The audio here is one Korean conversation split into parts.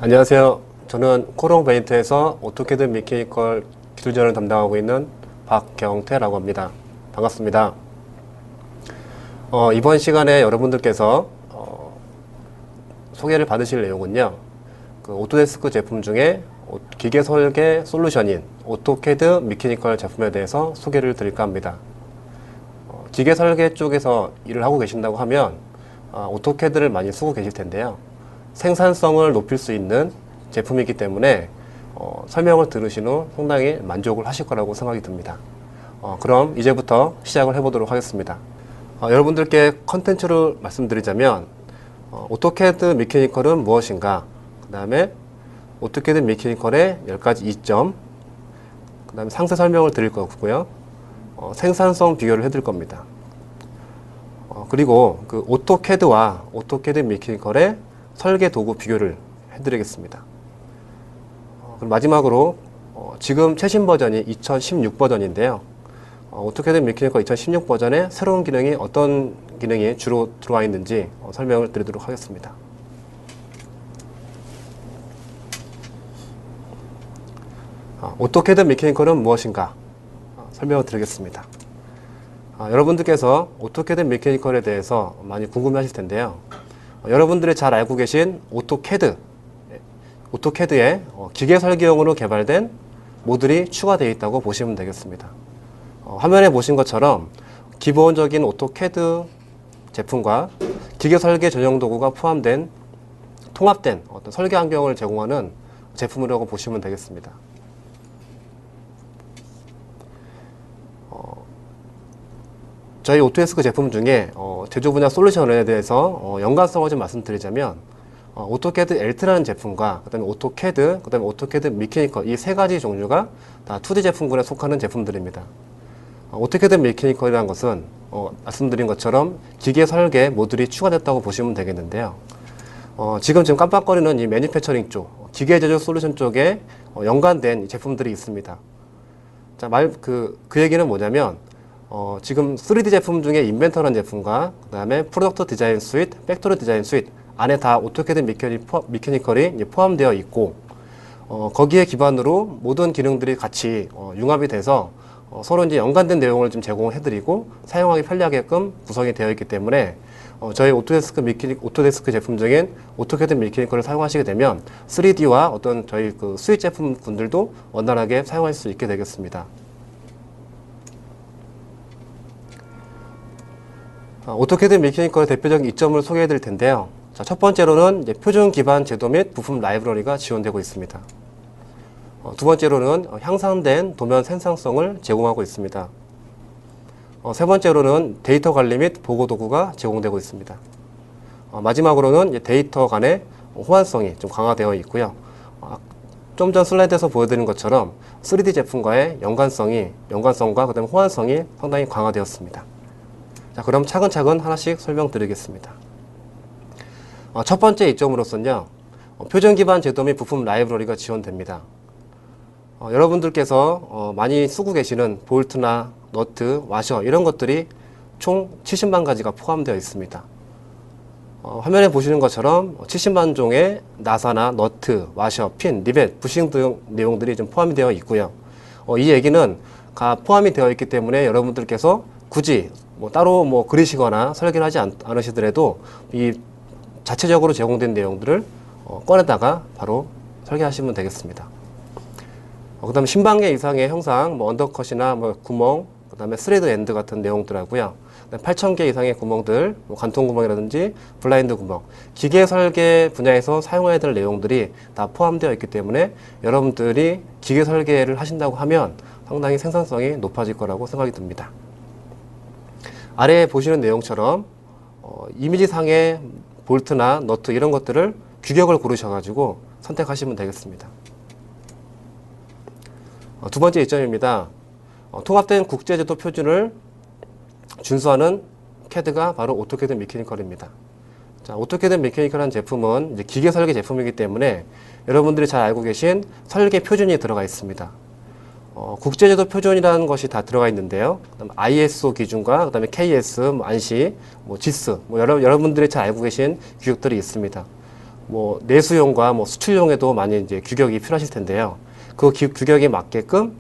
안녕하세요. 저는 코롱베인트에서 오토캐드 미케니컬 기술전을 담당하고 있는 박경태라고 합니다. 반갑습니다. 이번 시간에 여러분들께서 소개를 받으실 내용은요. 그 오토데스크 제품 중에 기계 설계 솔루션인 오토캐드 미케니컬 제품에 대해서 소개를 드릴까 합니다. 기계 설계 쪽에서 일을 하고 계신다고 하면 오토캐드를 많이 쓰고 계실 텐데요. 생산성을 높일 수 있는 제품이기 때문에 설명을 들으신 후 상당히 만족을 하실 거라고 생각이 듭니다. 그럼 이제부터 시작을 해보도록 하겠습니다. 여러분들께 컨텐츠를 말씀드리자면 오토캐드 미케니컬은 무엇인가, 그 다음에 오토캐드 미케니컬의 10가지 이점, 그 다음에 상세 설명을 드릴 거고요. 생산성 비교를 해드릴 겁니다. 그리고 그 오토캐드와 오토캐드 미케니컬의 설계 도구 비교를 해드리겠습니다. 그리고 마지막으로 지금 최신 버전이 2016 버전인데요. 오토캐드 미케니컬 2016 버전에 새로운 기능이 어떤 기능이 주로 들어와 있는지 설명을 드리도록 하겠습니다. 오토캐드 미케니컬은 무엇인가 설명을 드리겠습니다. 여러분들께서 오토캐드 미케니컬에 대해서 많이 궁금해 하실 텐데요. 여러분들이 잘 알고 계신 오토캐드에 기계 설계용으로 개발된 모듈이 추가되어 있다고 보시면 되겠습니다. 화면에 보신 것처럼 기본적인 오토캐드 제품과 기계 설계 전용 도구가 포함된 통합된 어떤 설계 환경을 제공하는 제품이라고 보시면 되겠습니다. 저희 오토데스크 제품 중에 제조 분야 솔루션에 대해서 연관성을 좀 말씀드리자면 오토캐드 엘트라는 제품과 그다음에 오토캐드, 그다음에 오토캐드 미케니컬 이 세 가지 종류가 다 2D 제품군에 속하는 제품들입니다. 오토캐드 미케니컬이라는 것은 말씀드린 것처럼 기계 설계 모듈이 추가됐다고 보시면 되겠는데요. 지금 깜빡거리는 이 매니패처링 쪽, 기계 제조 솔루션 쪽에 연관된 제품들이 있습니다. 자, 그 얘기는 뭐냐면 지금 3D 제품 중에 인벤터라는 제품과 그 다음에 프로덕트 디자인 스윗, 팩토리 디자인 스윗 안에 다 오토캐드 미케니컬이 포함되어 있고 거기에 기반으로 모든 기능들이 같이 융합이 돼서 서로 이제 연관된 내용을 좀 제공해드리고 사용하기 편리하게끔 구성이 되어 있기 때문에 저희 오토데스크 제품 중인 오토캐드 미케니컬을 사용하시게 되면 3D와 어떤 저희 그 스윗 제품군들도 원활하게 사용할 수 있게 되겠습니다. 오토캐드 미케니컬의 대표적인 이점을 소개해 드릴 텐데요. 자, 첫 번째로는 이제 표준 기반 제도 및 부품 라이브러리가 지원되고 있습니다. 두 번째로는 향상된 도면 생산성을 제공하고 있습니다. 세 번째로는 데이터 관리 및 보고 도구가 제공되고 있습니다. 마지막으로는 데이터 간의 호환성이 좀 강화되어 있고요. 좀 전 슬라이드에서 보여드린 것처럼 3D 제품과의 연관성과 그다음에 호환성이 상당히 강화되었습니다. 자, 그럼 차근차근 하나씩 설명드리겠습니다. 첫 번째 이점으로서는요, 표준 기반 제도 및 부품 라이브러리가 지원됩니다. 여러분들께서 많이 쓰고 계시는 볼트나 너트, 와셔 이런 것들이 총 70만 가지가 포함되어 있습니다. 화면에 보시는 것처럼 70만 종의 나사나 너트, 와셔, 핀, 리벳, 부싱 등 내용들이 좀 포함이 되어 있고요. 이 얘기는 다 포함이 되어 있기 때문에 여러분들께서 굳이 따로 그리시거나 설계를 하지 않으시더라도 이 자체적으로 제공된 내용들을 꺼내다가 바로 설계하시면 되겠습니다. 그 다음에 10만 개 이상의 형상, 언더컷이나 구멍, 그 다음에 스레드 엔드 같은 내용들 하고요. 8,000개 이상의 구멍들, 관통 구멍이라든지 블라인드 구멍, 기계 설계 분야에서 사용해야 될 내용들이 다 포함되어 있기 때문에 여러분들이 기계 설계를 하신다고 하면 상당히 생산성이 높아질 거라고 생각이 듭니다. 아래에 보시는 내용처럼 이미지상의 볼트나 너트 이런 것들을 규격을 고르셔가지고 선택하시면 되겠습니다. 두 번째 이점입니다. 통합된 국제제도 표준을 준수하는 캐드가 바로 오토캐드 미케니컬입니다. 자, 오토캐드 미케니컬이라는 제품은 이제 기계 설계 제품이기 때문에 여러분들이 잘 알고 계신 설계 표준이 들어가 있습니다. 국제제도 표준이라는 것이 다 들어가 있는데요. 그다음 ISO 기준과 그다음에 KS, 안시, GIS, 여러분들이 잘 알고 계신 규격들이 있습니다. 뭐 내수용과 뭐 수출용에도 많이 이제 규격이 필요하실 텐데요. 그 규격에 맞게끔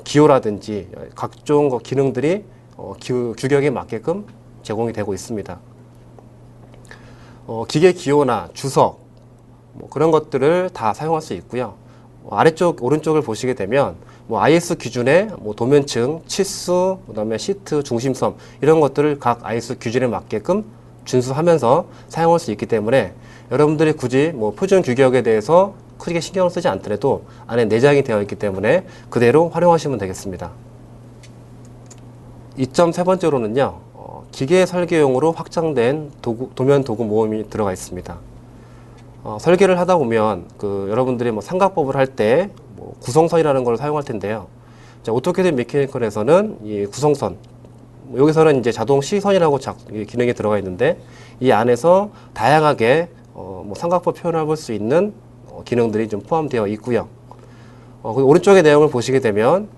기호라든지 각종 기능들이 규격에 맞게끔 제공이 되고 있습니다. 기계 기호나 주석 뭐 그런 것들을 다 사용할 수 있고요. 아래쪽 오른쪽을 보시게 되면 뭐 IS 기준의 뭐 도면층, 치수, 그다음에 시트, 중심섬 이런 것들을 각 IS 기준에 맞게끔 준수하면서 사용할 수 있기 때문에 여러분들이 굳이 뭐 표준 규격에 대해서 크게 신경을 쓰지 않더라도 안에 내장이 되어 있기 때문에 그대로 활용하시면 되겠습니다. 2.3번째로는요, 기계 설계용으로 확장된 도면 도구 모음이 들어가 있습니다. 설계를 하다 보면 여러분들이 뭐 삼각법을 할 때 뭐 구성선이라는 걸 사용할 텐데요. 자, 오토캐드 메케니컬에서는 이 구성선, 여기서는 이제 자동 시선이라고 기능이 들어가 있는데 이 안에서 다양하게 뭐 삼각법 표현을 해볼 수 있는 기능들이 좀 포함되어 있고요. 오른쪽의 내용을 보시게 되면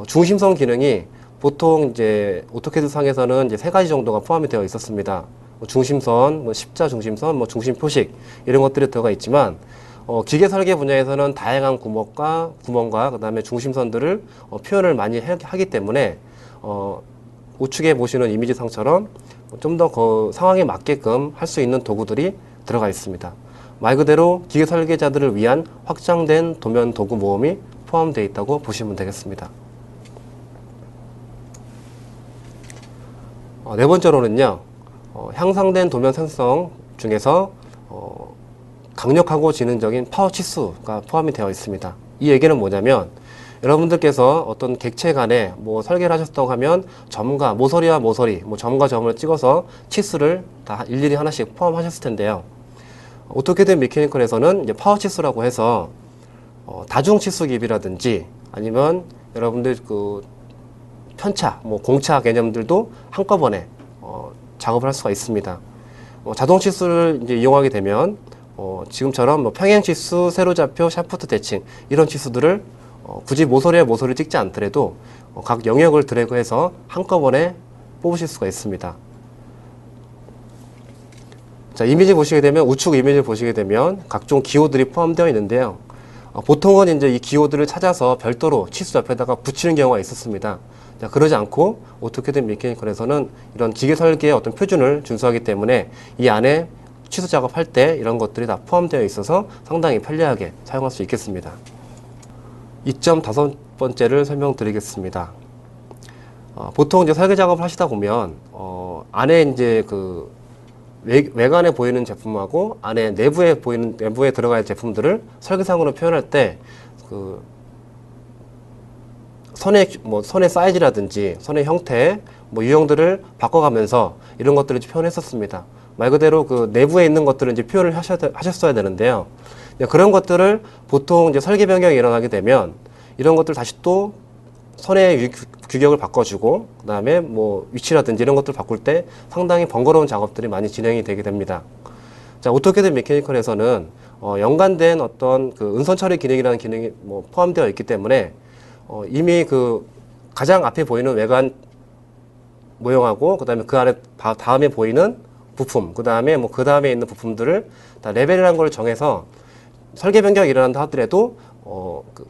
중심선 기능이 보통 이제 오토캐드 상에서는 이제 3가지 정도가 포함이 되어 있었습니다. 뭐 중심선, 뭐 십자 중심선, 뭐 중심 표식 이런 것들이 들어가 있지만 기계 설계 분야에서는 다양한 구멍과 그다음에 중심선들을 표현을 많이 하기 때문에 우측에 보시는 이미지상처럼 좀 더 상황에 맞게끔 할 수 있는 도구들이 들어가 있습니다. 말 그대로 기계 설계자들을 위한 확장된 도면 도구 모음이 포함되어 있다고 보시면 되겠습니다. 네 번째로는요, 향상된 도면 생성 중에서 강력하고 지능적인 파워 치수가 포함이 되어 있습니다. 이 얘기는 뭐냐면 여러분들께서 어떤 객체 간에 뭐 설계를 하셨다고 하면 점과 모서리와 모서리, 뭐 점과 점을 찍어서 치수를 다 일일이 하나씩 포함하셨을 텐데요. 오토캐드 메케니컬에서는 이제 파워 치수라고 해서 다중 치수 기비라든지 아니면 여러분들 편차, 뭐 공차 개념들도 한꺼번에 작업을 할 수가 있습니다. 자동 치수를 이제 이용하게 되면 지금처럼 뭐 평행 치수, 세로좌표, 샤프트 대칭 이런 치수들을 굳이 모서리에 모서리 찍지 않더라도 각 영역을 드래그해서 한꺼번에 뽑으실 수가 있습니다. 자, 이미지 보시게 되면 우측 이미지를 보시게 되면 각종 기호들이 포함되어 있는데요. 보통은 이제 이 기호들을 찾아서 별도로 치수 옆에다가 붙이는 경우가 있었습니다. 자, 그러지 않고 오토캐드 메케니컬에서는 이런 기계 설계의 어떤 표준을 준수하기 때문에 이 안에 치수 작업할 때 이런 것들이 다 포함되어 있어서 상당히 편리하게 사용할 수 있겠습니다. 2.5번째를 설명드리겠습니다. 보통 이제 설계 작업을 하시다 보면 안에 이제 외관에 보이는 제품하고 안에 내부에 들어가 있는 제품들을 설계상으로 표현할 때 선의 사이즈라든지 선의 형태, 뭐 유형들을 바꿔가면서 이런 것들을 표현했었습니다. 말 그대로 내부에 있는 것들을 이제 표현을 하셨어야 되는데요. 그런 것들을 보통 이제 설계 변경이 일어나게 되면 이런 것들 다시 또 선의 규격을 바꿔주고 그다음에 뭐 위치라든지 이런 것들을 바꿀 때 상당히 번거로운 작업들이 많이 진행이 되게 됩니다. 자, 오토캐드 메케니컬에서는 연관된 어떤 은선 처리 기능이라는 기능이 뭐 포함되어 있기 때문에 이미 가장 앞에 보이는 외관 모형하고 그다음에 그 안에 다음에 보이는 부품, 그다음에 그 다음에 있는 부품들을 다 레벨이라는 걸 정해서 설계 변경이 일어난다 하더라도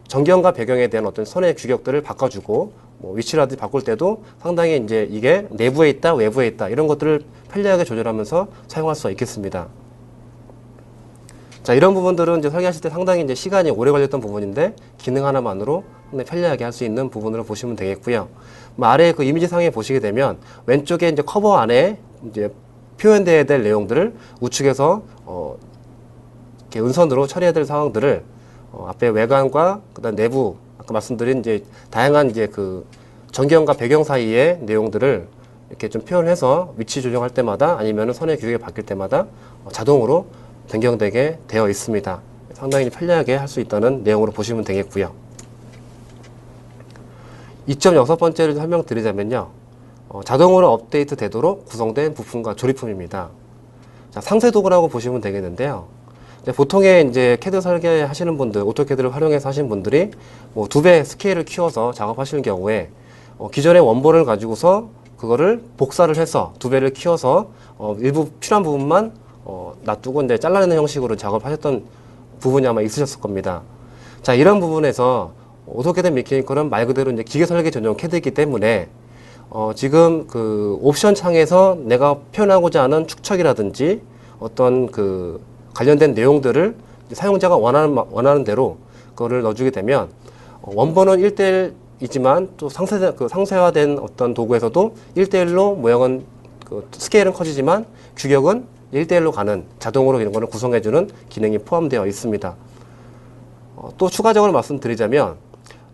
전경과 배경에 대한 어떤 선의 규격들을 바꿔주고 뭐 위치라든지 바꿀 때도 상당히 이제 이게 내부에 있다, 외부에 있다 이런 것들을 편리하게 조절하면서 사용할 수가 있겠습니다. 자, 이런 부분들은 이제 설계하실 때 상당히 이제 시간이 오래 걸렸던 부분인데 기능 하나만으로 편리하게 할 수 있는 부분으로 보시면 되겠고요. 아래 이미지상에 보시게 되면 왼쪽에 이제 커버 안에 이제 표현되어야 될 내용들을 우측에서 이렇게 은선으로 처리해야 될 상황들을 앞에 외관과 그다음 내부 아까 말씀드린 이제 다양한 이제 전경과 배경 사이의 내용들을 이렇게 좀 표현해서 위치 조정할 때마다 아니면 선의 규격이 바뀔 때마다 자동으로 변경되게 되어 있습니다. 상당히 편리하게 할 수 있다는 내용으로 보시면 되겠고요. 2.6번째를 설명드리자면요. 자동으로 업데이트 되도록 구성된 부품과 조립품입니다. 자, 상세 도구라고 보시면 되겠는데요. 보통의 이제 캐드 설계하시는 분들, 오토캐드를 활용해서 하시는 분들이 뭐 2배 스케일을 키워서 작업하시는 경우에 기존의 원본을 가지고서 그거를 복사를 해서 2배를 키워서 일부 필요한 부분만 놔두고 이제 잘라내는 형식으로 작업하셨던 부분이 아마 있으셨을 겁니다. 자, 이런 부분에서 오토캐드 미케니컬은 말 그대로 이제 기계 설계 전용 캐드이기 때문에 지금 그 옵션 창에서 내가 표현하고자 하는 축척이라든지 어떤 그 관련된 내용들을 사용자가 원하는 대로 그거를 넣어주게 되면 원본은 1대1이지만 또 상세화된 어떤 도구에서도 1대1로 모양은 그 스케일은 커지지만 규격은 1대1로 가는 자동으로 이런 거를 구성해주는 기능이 포함되어 있습니다. 또 추가적으로 말씀드리자면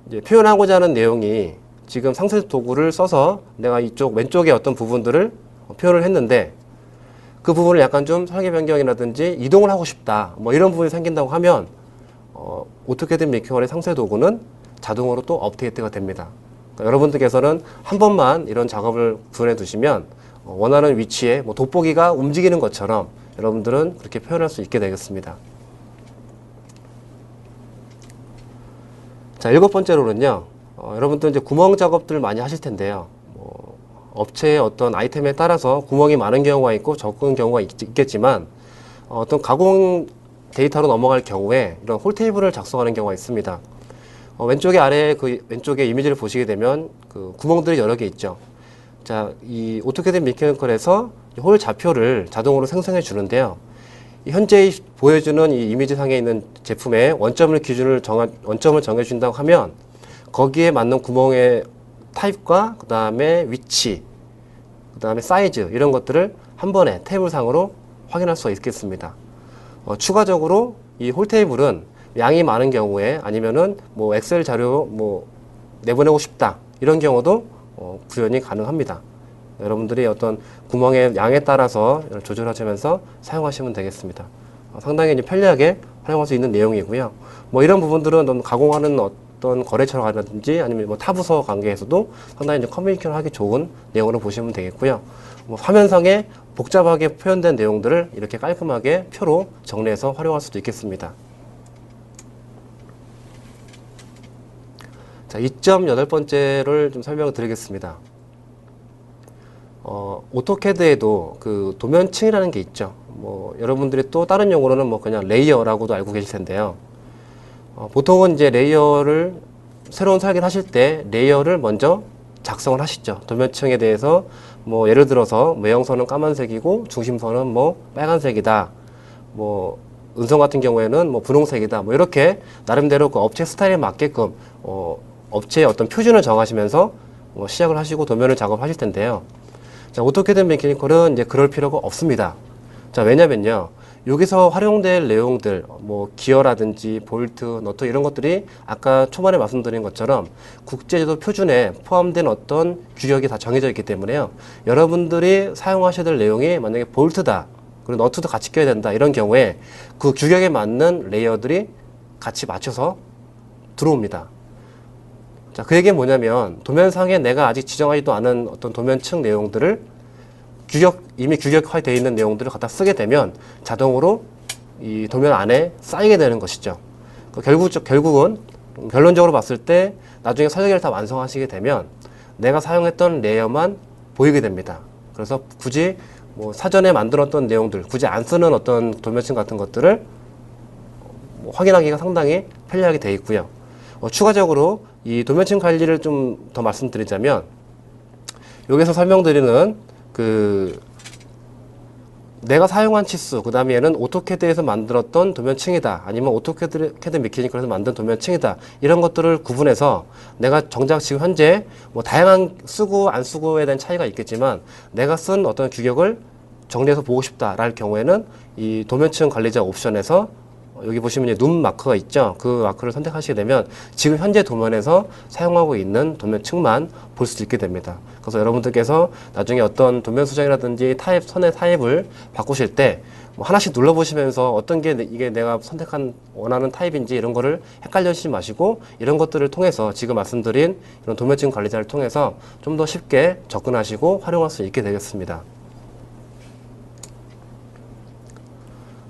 이제 표현하고자 하는 내용이 지금 상세 도구를 써서 내가 이쪽 왼쪽에 어떤 부분들을 표현을 했는데 그 부분을 약간 좀 설계 변경이라든지 이동을 하고 싶다 뭐 이런 부분이 생긴다고 하면 오토캐드 미케니컬의 상세 도구는 자동으로 또 업데이트가 됩니다. 그러니까 여러분들께서는 한 번만 이런 작업을 구현해 두시면 원하는 위치에 뭐 돋보기가 움직이는 것처럼 여러분들은 그렇게 표현할 수 있게 되겠습니다. 자, 7번째로는요. 여러분들 이제 구멍 작업들 많이 하실 텐데요. 업체의 어떤 아이템에 따라서 구멍이 많은 경우가 있고 적은 경우가 있겠지만 어떤 가공 데이터로 넘어갈 경우에 이런 홀 테이블을 작성하는 경우가 있습니다. 왼쪽에 아래 그 왼쪽에 이미지를 보시게 되면 그 구멍들이 여러 개 있죠. 자, 이 오토캐드 미케니컬에서 홀 좌표를 자동으로 생성해 주는데요. 현재 보여주는 이 이미지 상에 있는 제품의 원점을 원점을 정해 준다고 하면 거기에 맞는 구멍의 타입과 그 다음에 위치, 그 다음에 사이즈 이런 것들을 한 번에 테이블상으로 확인할 수가 있겠습니다. 추가적으로 이 홀 테이블은 양이 많은 경우에 아니면은 뭐 엑셀 자료 뭐 내보내고 싶다 이런 경우도 구현이 가능합니다. 여러분들이 어떤 구멍의 양에 따라서 조절하시면서 사용하시면 되겠습니다. 상당히 이제 편리하게 활용할 수 있는 내용이고요. 뭐 이런 부분들은 가공하는 어떤 거래처라든지 아니면 뭐 타부서 관계에서도 상당히 이제 커뮤니케이션 하기 좋은 내용으로 보시면 되겠고요. 뭐 화면상에 복잡하게 표현된 내용들을 이렇게 깔끔하게 표로 정리해서 활용할 수도 있겠습니다. 자, 2.8번째를 좀 설명을 드리겠습니다. 오토캐드에도 그 도면층이라는 게 있죠. 뭐 여러분들이 또 다른 용어로는 뭐 그냥 레이어라고도 알고 계실 텐데요. 보통은 이제 레이어를 새로운 설계를 하실 때 레이어를 먼저 작성을 하시죠. 도면층에 대해서 뭐 예를 들어서 외형선은 까만색이고 중심선은 뭐 빨간색이다. 뭐 은선 같은 경우에는 뭐 분홍색이다. 뭐 이렇게 나름대로 그 업체 스타일에 맞게끔 업체의 어떤 표준을 정하시면서 시작을 하시고 도면을 작업하실 텐데요. 자, 오토캐드 미케니컬은 이제 그럴 필요가 없습니다. 자, 왜냐면요. 여기서 활용될 내용들, 뭐 기어라든지 볼트, 너트 이런 것들이 아까 초반에 말씀드린 것처럼 국제제도 표준에 포함된 어떤 규격이 다 정해져 있기 때문에요. 여러분들이 사용하셔야 될 내용이 만약에 볼트다, 그리고 너트도 같이 껴야 된다 이런 경우에 그 규격에 맞는 레이어들이 같이 맞춰서 들어옵니다. 자, 그 얘기는 뭐냐면 도면상에 내가 아직 지정하지도 않은 어떤 도면층 내용들을 이미 규격화되어 있는 내용들을 갖다 쓰게 되면 자동으로 이 도면 안에 쌓이게 되는 것이죠. 결국은 결론적으로 봤을 때 나중에 설계를 다 완성하시게 되면 내가 사용했던 레이어만 보이게 됩니다. 그래서 굳이 뭐 사전에 만들었던 내용들, 굳이 안 쓰는 어떤 도면층 같은 것들을 확인하기가 상당히 편리하게 되어 있고요. 추가적으로 이 도면층 관리를 좀 더 말씀드리자면 여기서 설명드리는 그 내가 사용한 치수, 그 다음에는 오토캐드에서 만들었던 도면층이다, 아니면 오토캐드 미케니컬에서 만든 도면층이다, 이런 것들을 구분해서 내가 정작 지금 현재 뭐 다양한 쓰고 안 쓰고에 대한 차이가 있겠지만 내가 쓴 어떤 규격을 정리해서 보고 싶다라는 경우에는 이 도면층 관리자 옵션에서 여기 보시면 이제 눈 마크가 있죠. 그 마크를 선택하시게 되면 지금 현재 도면에서 사용하고 있는 도면층만 볼 수 있게 됩니다. 그래서 여러분들께서 나중에 어떤 도면 수정이라든지 선의 타입을 바꾸실 때 뭐 하나씩 눌러보시면서 어떤 게 이게 내가 선택한 원하는 타입인지 이런 거를 헷갈려지지 마시고 이런 것들을 통해서 지금 말씀드린 이런 도면층 관리자를 통해서 좀 더 쉽게 접근하시고 활용할 수 있게 되겠습니다.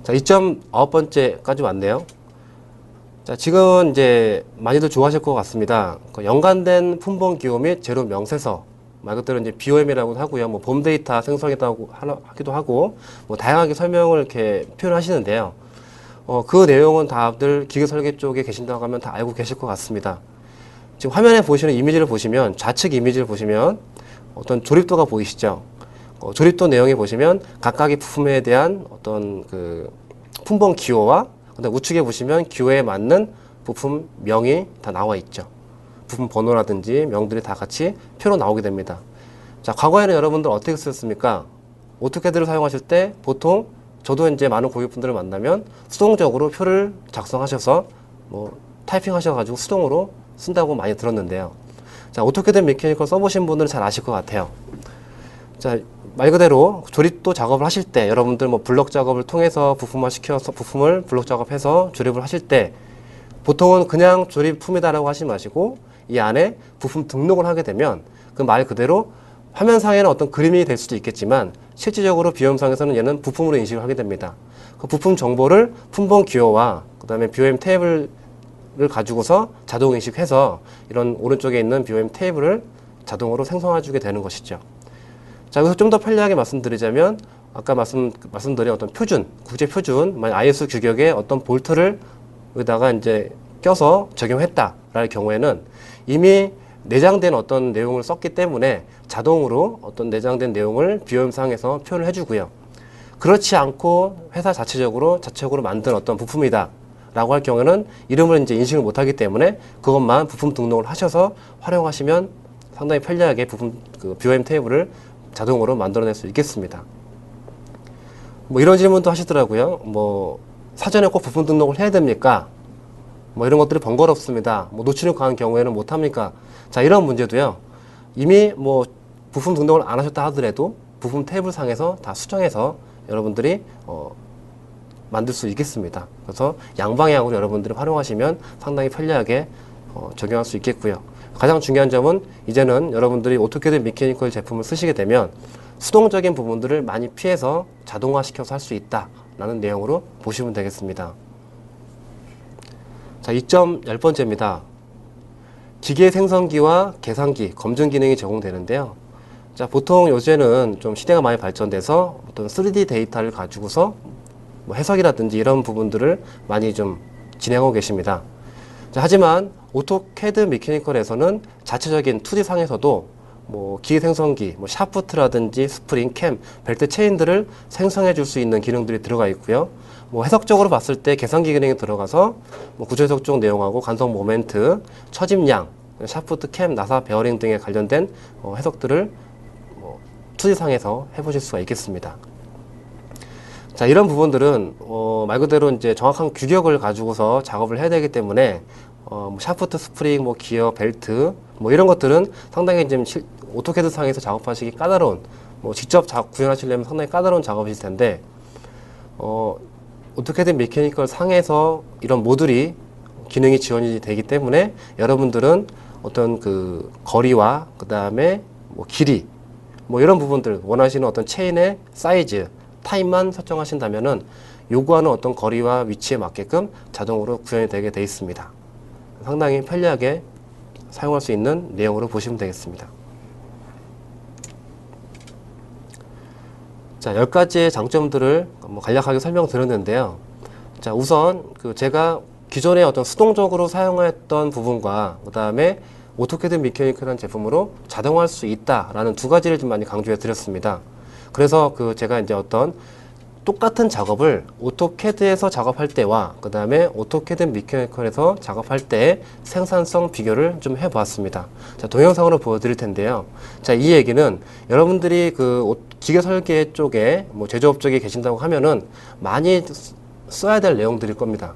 자, 2.9번째까지 왔네요. 자, 지금 이제 많이들 좋아하실 것 같습니다. 연관된 품번 기호 및 재료 명세서 말 그대로 이제 BOM이라고도 하고요. 뭐 봄 데이터 생성이라고 하기도 하고 뭐 다양하게 설명을 이렇게 표현하시는데요. 그 내용은 다들 기계 설계 쪽에 계신다고 하면 다 알고 계실 것 같습니다. 지금 화면에 보시는 이미지를 보시면 좌측 이미지를 보시면 어떤 조립도가 보이시죠? 조립도 내용에 보시면 각각의 부품에 대한 어떤 그 품번 기호와 그다음 우측에 보시면 기호에 맞는 부품 명이 다 나와 있죠. 부품 번호라든지 명들이 다 같이 표로 나오게 됩니다. 자, 과거에는 여러분들 어떻게 쓰셨습니까? 오토캐드를 사용하실 때 보통 저도 이제 많은 고객분들을 만나면 수동적으로 표를 작성하셔서 뭐 타이핑 하셔가지고 수동으로 쓴다고 많이 들었는데요. 자, 오토캐드 메케니컬 써보신 분들은 잘 아실 것 같아요. 자, 말 그대로 조립도 작업을 하실 때 여러분들 뭐 블럭 작업을 통해서 부품화 시켜서 부품을 블럭 작업해서 조립을 하실 때 보통은 그냥 조립품이다라고 하지 마시고 이 안에 부품 등록을 하게 되면 그 말 그대로 화면상에는 어떤 그림이 될 수도 있겠지만 실질적으로 BOM상에서는 얘는 부품으로 인식을 하게 됩니다. 그 부품 정보를 품번 기호와 그 다음에 BOM 테이블을 가지고서 자동 인식해서 이런 오른쪽에 있는 BOM 테이블을 자동으로 생성해 주게 되는 것이죠. 자, 여기서 좀 더 편리하게 말씀드리자면 아까 말씀드린 어떤 표준, 국제 표준, 만약 ISO 규격의 어떤 볼트를 여기다가 이제 껴서 적용했다라는 경우에는 이미 내장된 어떤 내용을 썼기 때문에 자동으로 어떤 내장된 내용을 BOM상에서 표현을 해주고요. 그렇지 않고 회사 자체적으로 만든 어떤 부품이다 라고 할 경우에는 이름을 이제 인식을 못하기 때문에 그것만 부품 등록을 하셔서 활용하시면 상당히 편리하게 부품 그 BOM 테이블을 자동으로 만들어낼 수 있겠습니다. 뭐 이런 질문도 하시더라고요. 뭐 사전에 꼭 부품 등록을 해야 됩니까? 뭐 이런 것들이 번거롭습니다. 뭐 노출을 가한 경우에는 못 합니까? 자, 이런 문제도요. 이미 뭐 부품 등록을 안 하셨다 하더라도 부품 테이블 상에서 다 수정해서 여러분들이 만들 수 있겠습니다. 그래서 양방향으로 여러분들이 활용하시면 상당히 편리하게 적용할 수 있겠고요. 가장 중요한 점은 이제는 여러분들이 오토캐드 메케니컬 제품을 쓰시게 되면 수동적인 부분들을 많이 피해서 자동화시켜서 할 수 있다라는 내용으로 보시면 되겠습니다. 자, 2.10번째입니다. 기계 생성기와 계산기, 검증 기능이 제공되는데요. 자, 보통 요새는 좀 시대가 많이 발전돼서 어떤 3D 데이터를 가지고서 뭐 해석이라든지 이런 부분들을 많이 좀 진행하고 계십니다. 자, 하지만 오토캐드 메케니컬에서는 자체적인 2D 상에서도 뭐 기계 생성기, 뭐 샤프트라든지 스프링, 캠, 벨트 체인들을 생성해 줄 수 있는 기능들이 들어가 있고요. 뭐 해석적으로 봤을 때 계산기 기능이 들어가서 뭐 구조 해석 쪽 내용하고 간섭 모멘트, 처짐량, 샤프트, 캠, 나사, 베어링 등에 관련된 해석들을 뭐 2D 상에서 해보실 수가 있겠습니다. 자, 이런 부분들은 말 그대로 이제 정확한 규격을 가지고서 작업을 해야 되기 때문에 뭐 샤프트, 스프링, 뭐 기어, 벨트 뭐 이런 것들은 상당히 좀 오토캐드 상에서 작업하시기 까다로운 뭐 직접 구현하시려면 상당히 까다로운 작업이실 텐데 오토캐드 메케니컬 상에서 이런 모듈이 기능이 지원이 되기 때문에 여러분들은 어떤 그 거리와 그 다음에 뭐 길이 뭐 이런 부분들 원하시는 어떤 체인의 사이즈 타입만 설정하신다면은 요구하는 어떤 거리와 위치에 맞게끔 자동으로 구현이 되게 되어 있습니다. 상당히 편리하게 사용할 수 있는 내용으로 보시면 되겠습니다. 자, 10가지의 장점들을 뭐 간략하게 설명드렸는데요. 자, 우선 제가 기존에 어떤 수동적으로 사용했던 부분과 그 다음에 오토캐드 메케니컬이라는 제품으로 자동화할 수 있다라는 두 가지를 좀 많이 강조해 드렸습니다. 그래서 제가 이제 어떤 똑같은 작업을 오토캐드에서 작업할 때와 그 다음에 오토캐드 메케니컬에서 작업할 때의 생산성 비교를 좀 해보았습니다. 자, 동영상으로 보여드릴 텐데요. 자, 이 얘기는 여러분들이 기계 설계 쪽에 뭐 제조업 쪽에 계신다고 하면은 많이 써야 될 내용들일 겁니다.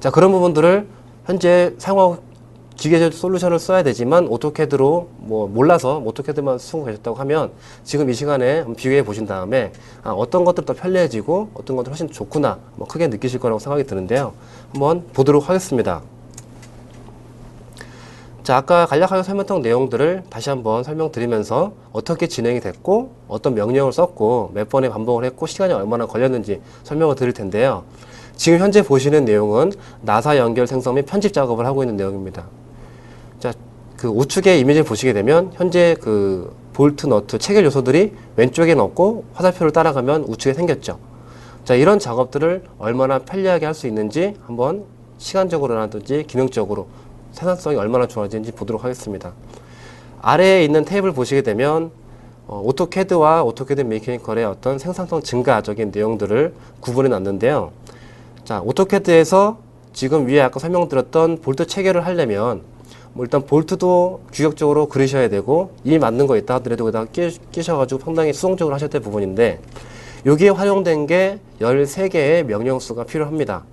자, 그런 부분들을 현재 사용하고 기계 솔루션을 써야 되지만 오토캐드로 뭐 몰라서 오토캐드만 쓰고 계셨다고 하면 지금 이 시간에 비교해 보신 다음에 어떤 것들 더 편리해지고 어떤 것들 훨씬 좋구나 뭐 크게 느끼실 거라고 생각이 드는데요. 한번 보도록 하겠습니다. 자, 아까 간략하게 설명했던 내용들을 다시 한번 설명드리면서 어떻게 진행이 됐고 어떤 명령을 썼고 몇 번의 반복을 했고 시간이 얼마나 걸렸는지 설명을 드릴 텐데요. 지금 현재 보시는 내용은 나사 연결 생성 및 편집 작업을 하고 있는 내용입니다. 자, 그 우측의 이미지를 보시게 되면 현재 그 볼트, 너트, 체결 요소들이 왼쪽에 넣고 화살표를 따라가면 우측에 생겼죠. 자, 이런 작업들을 얼마나 편리하게 할 수 있는지 한번 시간적으로라든지 기능적으로 생산성이 얼마나 좋아지는지 보도록 하겠습니다. 아래에 있는 테이블 보시게 되면 오토캐드와 오토캐드 메커니컬의 어떤 생산성 증가적인 내용들을 구분해 놨는데요. 자, 오토캐드에서 지금 위에 아까 설명드렸던 볼트 체결을 하려면 뭐 일단 볼트도 규격적으로 그리셔야 되고 이미 맞는 거 있다 하더라도 거기다가 끼셔가지고 상당히 수동적으로 하셔야 될 부분인데 여기에 활용된 게 13개의 명령수가 필요합니다.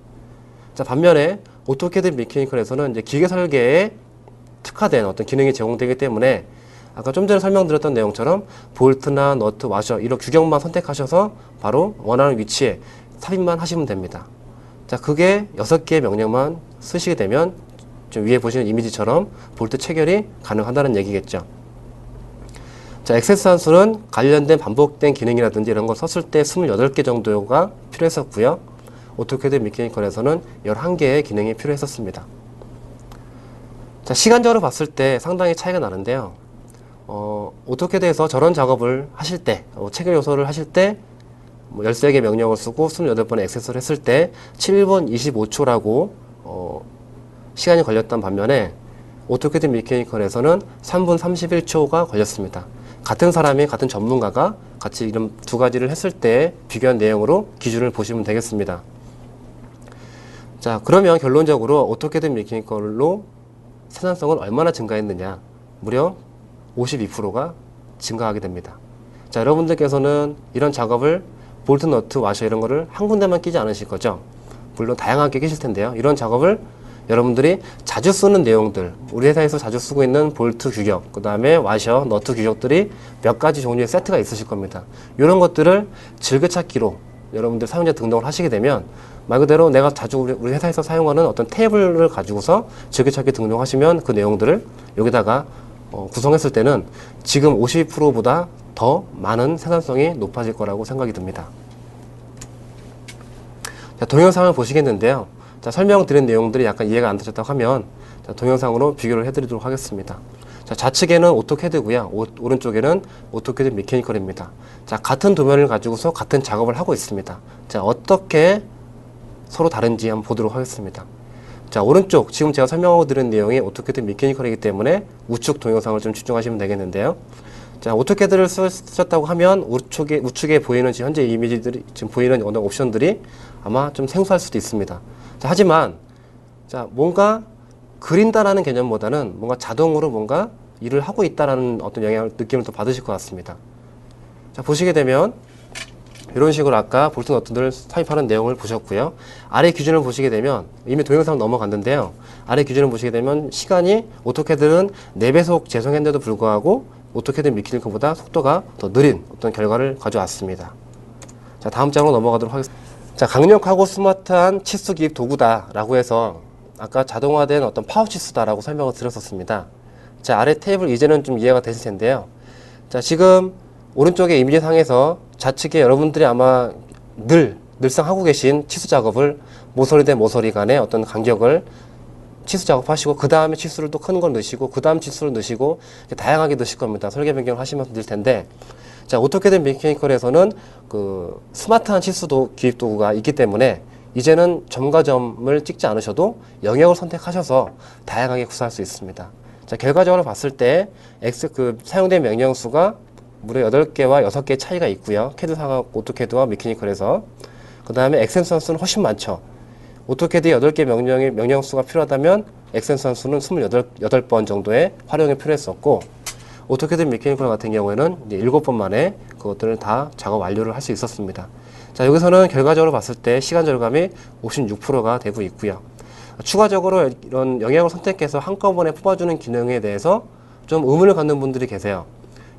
자, 반면에 오토캐드 메커니컬에서는 이제 기계 설계에 특화된 어떤 기능이 제공되기 때문에 아까 좀 전에 설명드렸던 내용처럼 볼트나 너트, 와셔 이런 규격만 선택하셔서 바로 원하는 위치에 삽입만 하시면 됩니다. 자, 그게 6개의 명령만 쓰시게 되면 좀 위에 보시는 이미지처럼 볼트 체결이 가능하다는 얘기겠죠. 자, 액세스 함수는 관련된 반복된 기능이라든지 이런 걸 썼을 때 28개 정도가 필요했었고요. 오토캐드 메커니컬에서는 11개의 기능이 필요했었습니다. 자, 시간적으로 봤을 때 상당히 차이가 나는데요. 오토캐드에서 저런 작업을 하실 때, 체결 요소를 하실 때, 13개 명령을 쓰고 28번의 액세스를 했을 때 7분 25초라고 시간이 걸렸던 반면에 오토캐드 메커니컬에서는 3분 31초가 걸렸습니다. 같은 사람이, 같은 전문가가 같이 이런 두 가지를 했을 때 비교한 내용으로 기준을 보시면 되겠습니다. 자, 그러면 결론적으로 오토캐드 메커니컬로 생산성은 얼마나 증가했느냐? 무려 52%가 증가하게 됩니다. 자, 여러분들께서는 이런 작업을 볼트, 너트, 와셔 이런 거를 한 군데만 끼지 않으실 거죠. 물론 다양하게 끼실 텐데요. 이런 작업을 여러분들이 자주 쓰는 내용들, 우리 회사에서 자주 쓰고 있는 볼트 규격, 그 다음에 와셔, 너트 규격들이 몇 가지 종류의 세트가 있으실 겁니다. 이런 것들을 즐겨찾기로 여러분들 사용자 등록을 하시게 되면 말 그대로 내가 자주 우리 회사에서 사용하는 어떤 테이블을 가지고서 즐겨찾기 등록하시면 그 내용들을 여기다가 구성했을 때는 지금 52%보다 더 많은 생산성이 높아질 거라고 생각이 듭니다. 자, 동영상을 보시겠는데요. 자, 설명드린 내용들이 약간 이해가 안 되셨다고 하면 자, 동영상으로 비교를 해드리도록 하겠습니다. 자, 좌측에는 오토캐드고요. 오른쪽에는 오토캐드 메커니컬입니다. 자, 같은 도면을 가지고서 같은 작업을 하고 있습니다. 자, 어떻게 서로 다른지 한번 보도록 하겠습니다. 자, 오른쪽 지금 제가 설명하고 드린 내용이 오토캐드 메커니컬이기 때문에 우측 동영상을 좀 집중하시면 되겠는데요. 자, 오토캐드를 쓰셨다고 하면 우측에 보이는 현재 이미지들이 지금 보이는 어떤 옵션들이 아마 좀 생소할 수도 있습니다. 자, 하지만 자, 뭔가 그린다라는 개념보다는 뭔가 자동으로 뭔가 일을 하고 있다라는 어떤 느낌을 또 받으실 것 같습니다. 자, 보시게 되면 이런 식으로 아까 볼트 너트를 삽입하는 내용을 보셨고요. 아래 기준을 보시게 되면 이미 동영상 넘어갔는데요. 아래 기준을 보시게 되면 시간이 오토캐드는 4배속 재생했는데도 불구하고 오토캐드 메커니컬보다 속도가 더 느린 어떤 결과를 가져왔습니다. 자, 다음 장으로 넘어가도록 하겠습니다. 자, 강력하고 스마트한 치수 기입 도구다라고 해서 아까 자동화된 어떤 파워 치수다라고 설명을 드렸었습니다. 자, 아래 테이블 이제는 좀 이해가 되실 텐데요. 자, 지금 오른쪽의 이미지 상에서 좌측에 여러분들이 아마 늘상 하고 계신 치수 작업을 모서리 대 모서리 간의 어떤 간격을 치수 작업하시고 그 다음에 치수를 또 큰 걸 넣으시고 그 다음 치수를 넣으시고 다양하게 넣으실 겁니다. 설계 변경을 하시면 될 텐데 자, 오토캐드 메커니컬에서는 그 스마트한 치수도 기입 도구가 있기 때문에 이제는 점과 점을 찍지 않으셔도 영역을 선택하셔서 다양하게 구사할 수 있습니다. 자, 결과적으로 봤을 때 사용된 명령 수가 무려 8개와 6개의 차이가 있고요. 캐드사가 오토캐드와 메커니컬에서 그 다음에 액센스 함수는 훨씬 많죠. 오토캐드 8개 명령 수가 필요하다면 액센스 함수는 28번 정도의 활용이 필요했었고 오토캐드 메커니컬 같은 경우에는 이제 7번 만에 그것들을 다 작업 완료를 할 수 있었습니다. 자, 여기서는 결과적으로 봤을 때 시간 절감이 56%가 되고 있고요. 추가적으로 이런 영역을 선택해서 한꺼번에 뽑아주는 기능에 대해서 좀 의문을 갖는 분들이 계세요.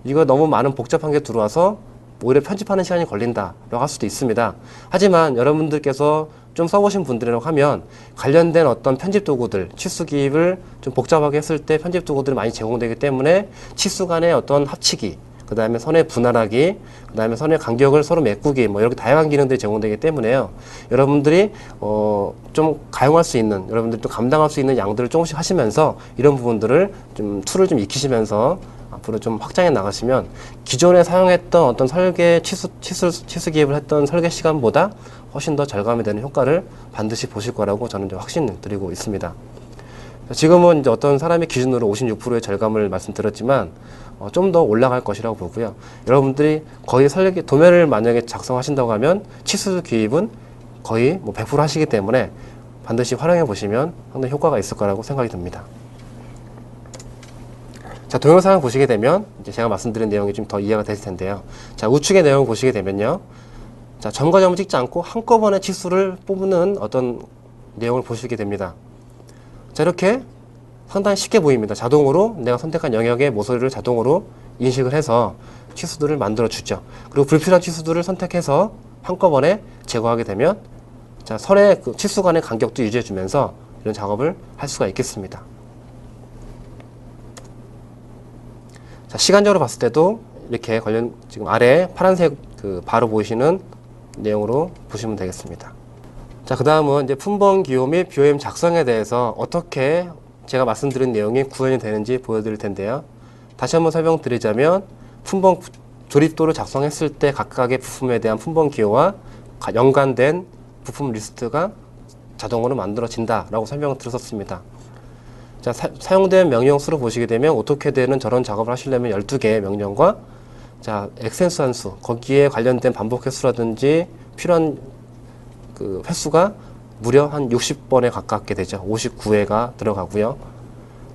이거 너무 많은 복잡한 게 들어와서 오히려 편집하는 시간이 걸린다라고 할 수도 있습니다. 하지만 여러분들께서 좀 써보신 분들이라고 하면 관련된 어떤 편집 도구들, 치수 기입을 좀 복잡하게 했을 때 편집 도구들이 많이 제공되기 때문에 치수 간의 어떤 합치기, 그 다음에 선의 분할하기, 그 다음에 선의 간격을 서로 메꾸기, 뭐 이렇게 다양한 기능들이 제공되기 때문에요. 여러분들이 좀 가용할 수 있는, 여러분들이 또 감당할 수 있는 양들을 조금씩 하시면서 이런 부분들을 좀 툴을 좀 익히시면서 앞으로 좀 확장해 나가시면 기존에 사용했던 어떤 설계 치수 기획을 했던 설계 시간보다 훨씬 더 절감이 되는 효과를 반드시 보실 거라고 저는 이제 확신드리고 있습니다. 지금은 이제 어떤 사람의 기준으로 56%의 절감을 말씀드렸지만 좀 더 올라갈 것이라고 보고요. 여러분들이 거의 설계 도면을 만약에 작성하신다고 하면 치수 기입은 거의 뭐 100% 하시기 때문에 반드시 활용해 보시면 상당히 효과가 있을 거라고 생각이 듭니다. 자, 동영상을 보시게 되면 이제 제가 말씀드린 내용이 좀 더 이해가 되실 텐데요. 자, 우측의 내용을 보시게 되면요. 자, 점과 점을 찍지 않고 한꺼번에 치수를 뽑는 어떤 내용을 보시게 됩니다. 자, 이렇게 상당히 쉽게 보입니다. 자동으로 내가 선택한 영역의 모서리를 자동으로 인식을 해서 치수들을 만들어 주죠. 그리고 불필요한 치수들을 선택해서 한꺼번에 제거하게 되면 자, 선의 그 치수 간의 간격도 유지해 주면서 이런 작업을 할 수가 있겠습니다. 자, 시간적으로 봤을 때도 이렇게 지금 아래 파란색 그 바로 보이시는 내용으로 보시면 되겠습니다. 자, 그 다음은 이제 품번 기호 및 BOM 작성에 대해서 어떻게 제가 말씀드린 내용이 구현이 되는지 보여드릴 텐데요. 다시 한번 설명드리자면 품번 조립도를 작성했을 때 각각의 부품에 대한 품번 기호와 연관된 부품 리스트가 자동으로 만들어진다라고 설명을 드렸었습니다. 자, 사용된 명령 수로 보시게 되면 오토캐드에는 저런 작업을 하시려면 12개의 명령과 자, 엑센스 함수, 거기에 관련된 반복 횟수라든지 필요한 그 횟수가 무려 한 60번에 가깝게 되죠. 59회가 들어가고요.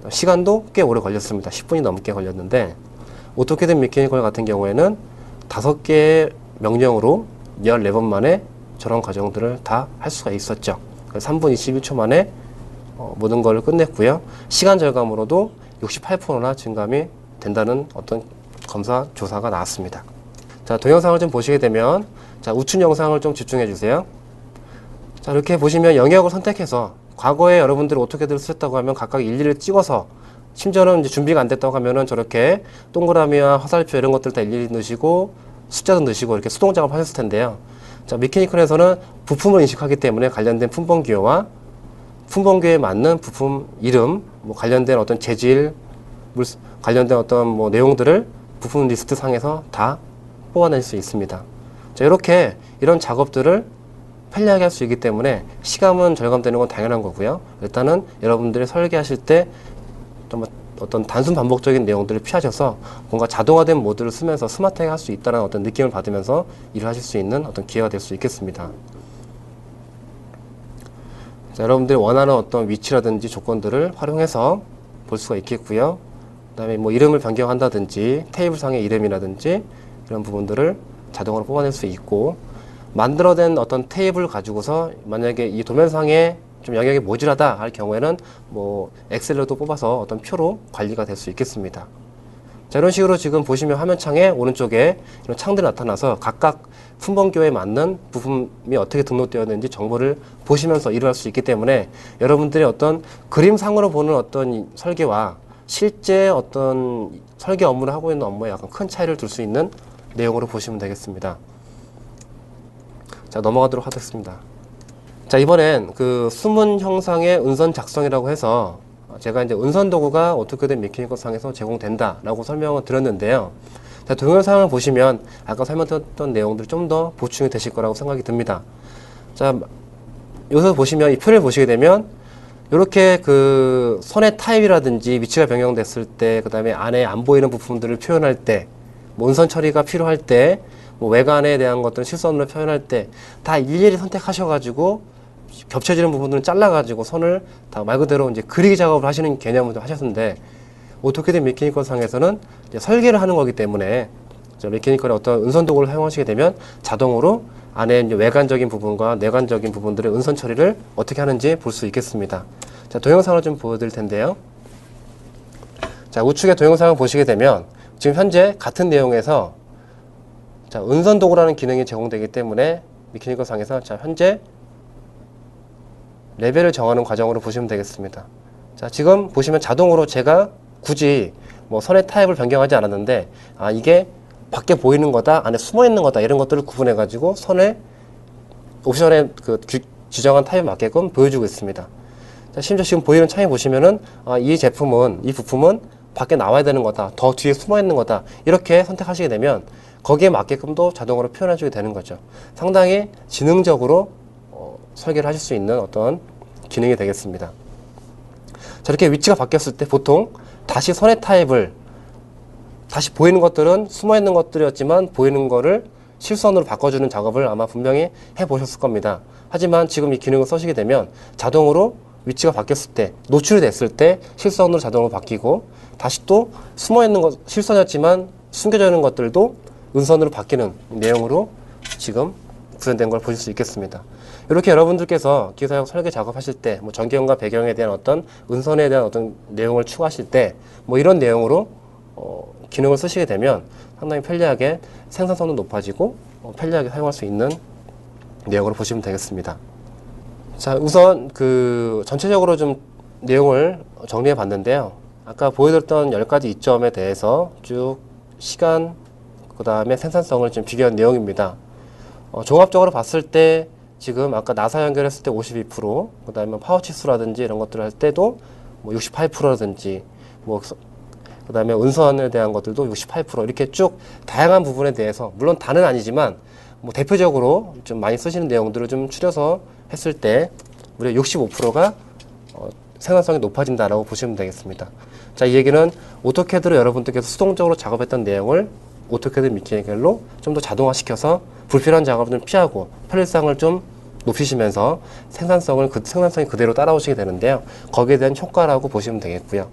시간도 꽤 오래 걸렸습니다. 10분이 넘게 걸렸는데 오토캐드 미케니컬 같은 경우에는 5개의 명령으로 14번 만에 저런 과정들을 다 할 수가 있었죠. 3분 21초 만에 모든 걸 끝냈고요. 시간 절감으로도 68%나 증감이 된다는 어떤 검사 조사가 나왔습니다. 자, 동영상을 좀 보시게 되면 자, 우측 영상을 좀 집중해 주세요. 자, 이렇게 보시면 영역을 선택해서 과거에 여러분들이 오토캐드를 쓰셨다고 하면 각각 일일이 찍어서 심지어는 이제 준비가 안 됐다고 하면은 저렇게 동그라미와 화살표 이런 것들 다 일일이 넣으시고 숫자도 넣으시고 이렇게 수동 작업 하셨을 텐데요. 자, 미케니컬에서는 부품을 인식하기 때문에 관련된 품번 기호와 품번 기호에 맞는 부품 이름, 뭐 관련된 어떤 재질, 관련된 어떤 뭐 내용들을 부품 리스트 상에서 다 뽑아낼 수 있습니다. 자, 이렇게 이런 작업들을 편리하게 할 수 있기 때문에 시간은 절감되는 건 당연한 거고요. 일단은 여러분들이 설계하실 때 좀 어떤 단순 반복적인 내용들을 피하셔서 뭔가 자동화된 모드를 쓰면서 스마트하게 할 수 있다는 어떤 느낌을 받으면서 일을 하실 수 있는 어떤 기회가 될 수 있겠습니다. 자, 여러분들이 원하는 어떤 위치라든지 조건들을 활용해서 볼 수가 있겠고요. 그 다음에 뭐 이름을 변경한다든지 테이블상의 이름이라든지 이런 부분들을 자동으로 뽑아낼 수 있고 만들어낸 어떤 테이블 가지고서 만약에 이 도면상에 좀 영역이 모자라다 할 경우에는 뭐 엑셀로도 뽑아서 어떤 표로 관리가 될 수 있겠습니다. 자, 이런 식으로 지금 보시면 화면창에 오른쪽에 이런 창들이 나타나서 각각 품번기호에 맞는 부품이 어떻게 등록되어 있는지 정보를 보시면서 일을 할 수 있기 때문에 여러분들이 어떤 그림상으로 보는 어떤 설계와 실제 어떤 설계 업무를 하고 있는 업무에 약간 큰 차이를 둘 수 있는 내용으로 보시면 되겠습니다. 자, 넘어가도록 하겠습니다. 자, 이번엔 그 수문 형상의 은선 작성이라고 해서 제가 이제 은선 도구가 오토캐드 미케니컬 상에서 제공된다라고 설명을 드렸는데요. 자, 동영상을 보시면 아까 설명드렸던 내용들이 좀 더 보충이 되실 거라고 생각이 듭니다. 자, 여기서 보시면 이 표를 보시게 되면 이렇게 그 선의 타입이라든지 위치가 변경됐을 때, 그 다음에 안에 안 보이는 부품들을 표현할 때, 뭐 은선 처리가 필요할 때, 뭐 외관에 대한 것들을 실선으로 표현할 때 다 일일이 선택하셔가지고 겹쳐지는 부분들은 잘라가지고 선을 다 말 그대로 이제 그리기 작업을 하시는 개념으로 하셨는데 오토캐드 미케니컬 상에서는 이제 설계를 하는 거기 때문에 미케니컬의 어떤 은선 도구를 사용하시게 되면 자동으로 안에 이제 외관적인 부분과 내관적인 부분들의 은선 처리를 어떻게 하는지 볼 수 있겠습니다. 자, 동영상을 좀 보여드릴 텐데요. 자, 우측에 동영상을 보시게 되면 지금 현재 같은 내용에서 자, 은선 도구라는 기능이 제공되기 때문에 미케니컬 상에서 자, 현재 레벨을 정하는 과정으로 보시면 되겠습니다. 자, 지금 보시면 자동으로 제가 굳이 뭐 선의 타입을 변경하지 않았는데 이게 밖에 보이는 거다, 안에 숨어 있는 거다 이런 것들을 구분해 가지고 선에 옵션에 그 지정한 타입에 맞게끔 보여주고 있습니다. 자, 심지어 지금 보이는 창에 보시면은 이 제품은, 이 부품은 밖에 나와야 되는 거다, 더 뒤에 숨어 있는 거다 이렇게 선택하시게 되면 거기에 맞게끔도 자동으로 표현해 주게 되는 거죠. 상당히 지능적으로 설계를 하실 수 있는 어떤 기능이 되겠습니다. 자, 이렇게 위치가 바뀌었을 때 보통 다시 선의 타입을, 다시 보이는 것들은 숨어 있는 것들이었지만 보이는 거를 실선으로 바꿔주는 작업을 아마 분명히 해 보셨을 겁니다. 하지만 지금 이 기능을 쓰시게 되면 자동으로 위치가 바뀌었을 때, 노출이 됐을 때 실선으로 자동으로 바뀌고, 다시 또 숨어 있는 것, 실선이었지만 숨겨져 있는 것들도 은선으로 바뀌는 내용으로 지금 구현된 걸 보실 수 있겠습니다. 이렇게 여러분들께서 기사역 설계 작업하실 때, 뭐 전경과 배경에 대한 어떤 은선에 대한 어떤 내용을 추가하실 때, 뭐 이런 내용으로 기능을 쓰시게 되면 상당히 편리하게 생산성도 높아지고 편리하게 사용할 수 있는 내용으로 보시면 되겠습니다. 자, 우선 그 전체적으로 좀 내용을 정리해 봤는데요. 아까 보여드렸던 10가지 이점에 대해서 쭉 시간, 그 다음에 생산성을 좀 비교한 내용입니다. 종합적으로 봤을 때 지금 아까 나사 연결했을 때 52%, 그 다음에 파워치수라든지 이런 것들을 할 때도 뭐 68%라든지, 뭐 그 다음에 은선에 대한 것들도 68% 이렇게 쭉 다양한 부분에 대해서, 물론 다는 아니지만 뭐 대표적으로 좀 많이 쓰시는 내용들을 좀 추려서 했을 때 무려 65%가 생산성이 높아진다라고 보시면 되겠습니다. 자, 이 얘기는 오토캐드로 여러분들께서 수동적으로 작업했던 내용을 오토캐드 미케니컬로 좀 더 자동화시켜서 불필요한 작업을 피하고 편리성을 좀 높이시면서 생산성이 그대로 따라오시게 되는데요. 거기에 대한 효과라고 보시면 되겠고요.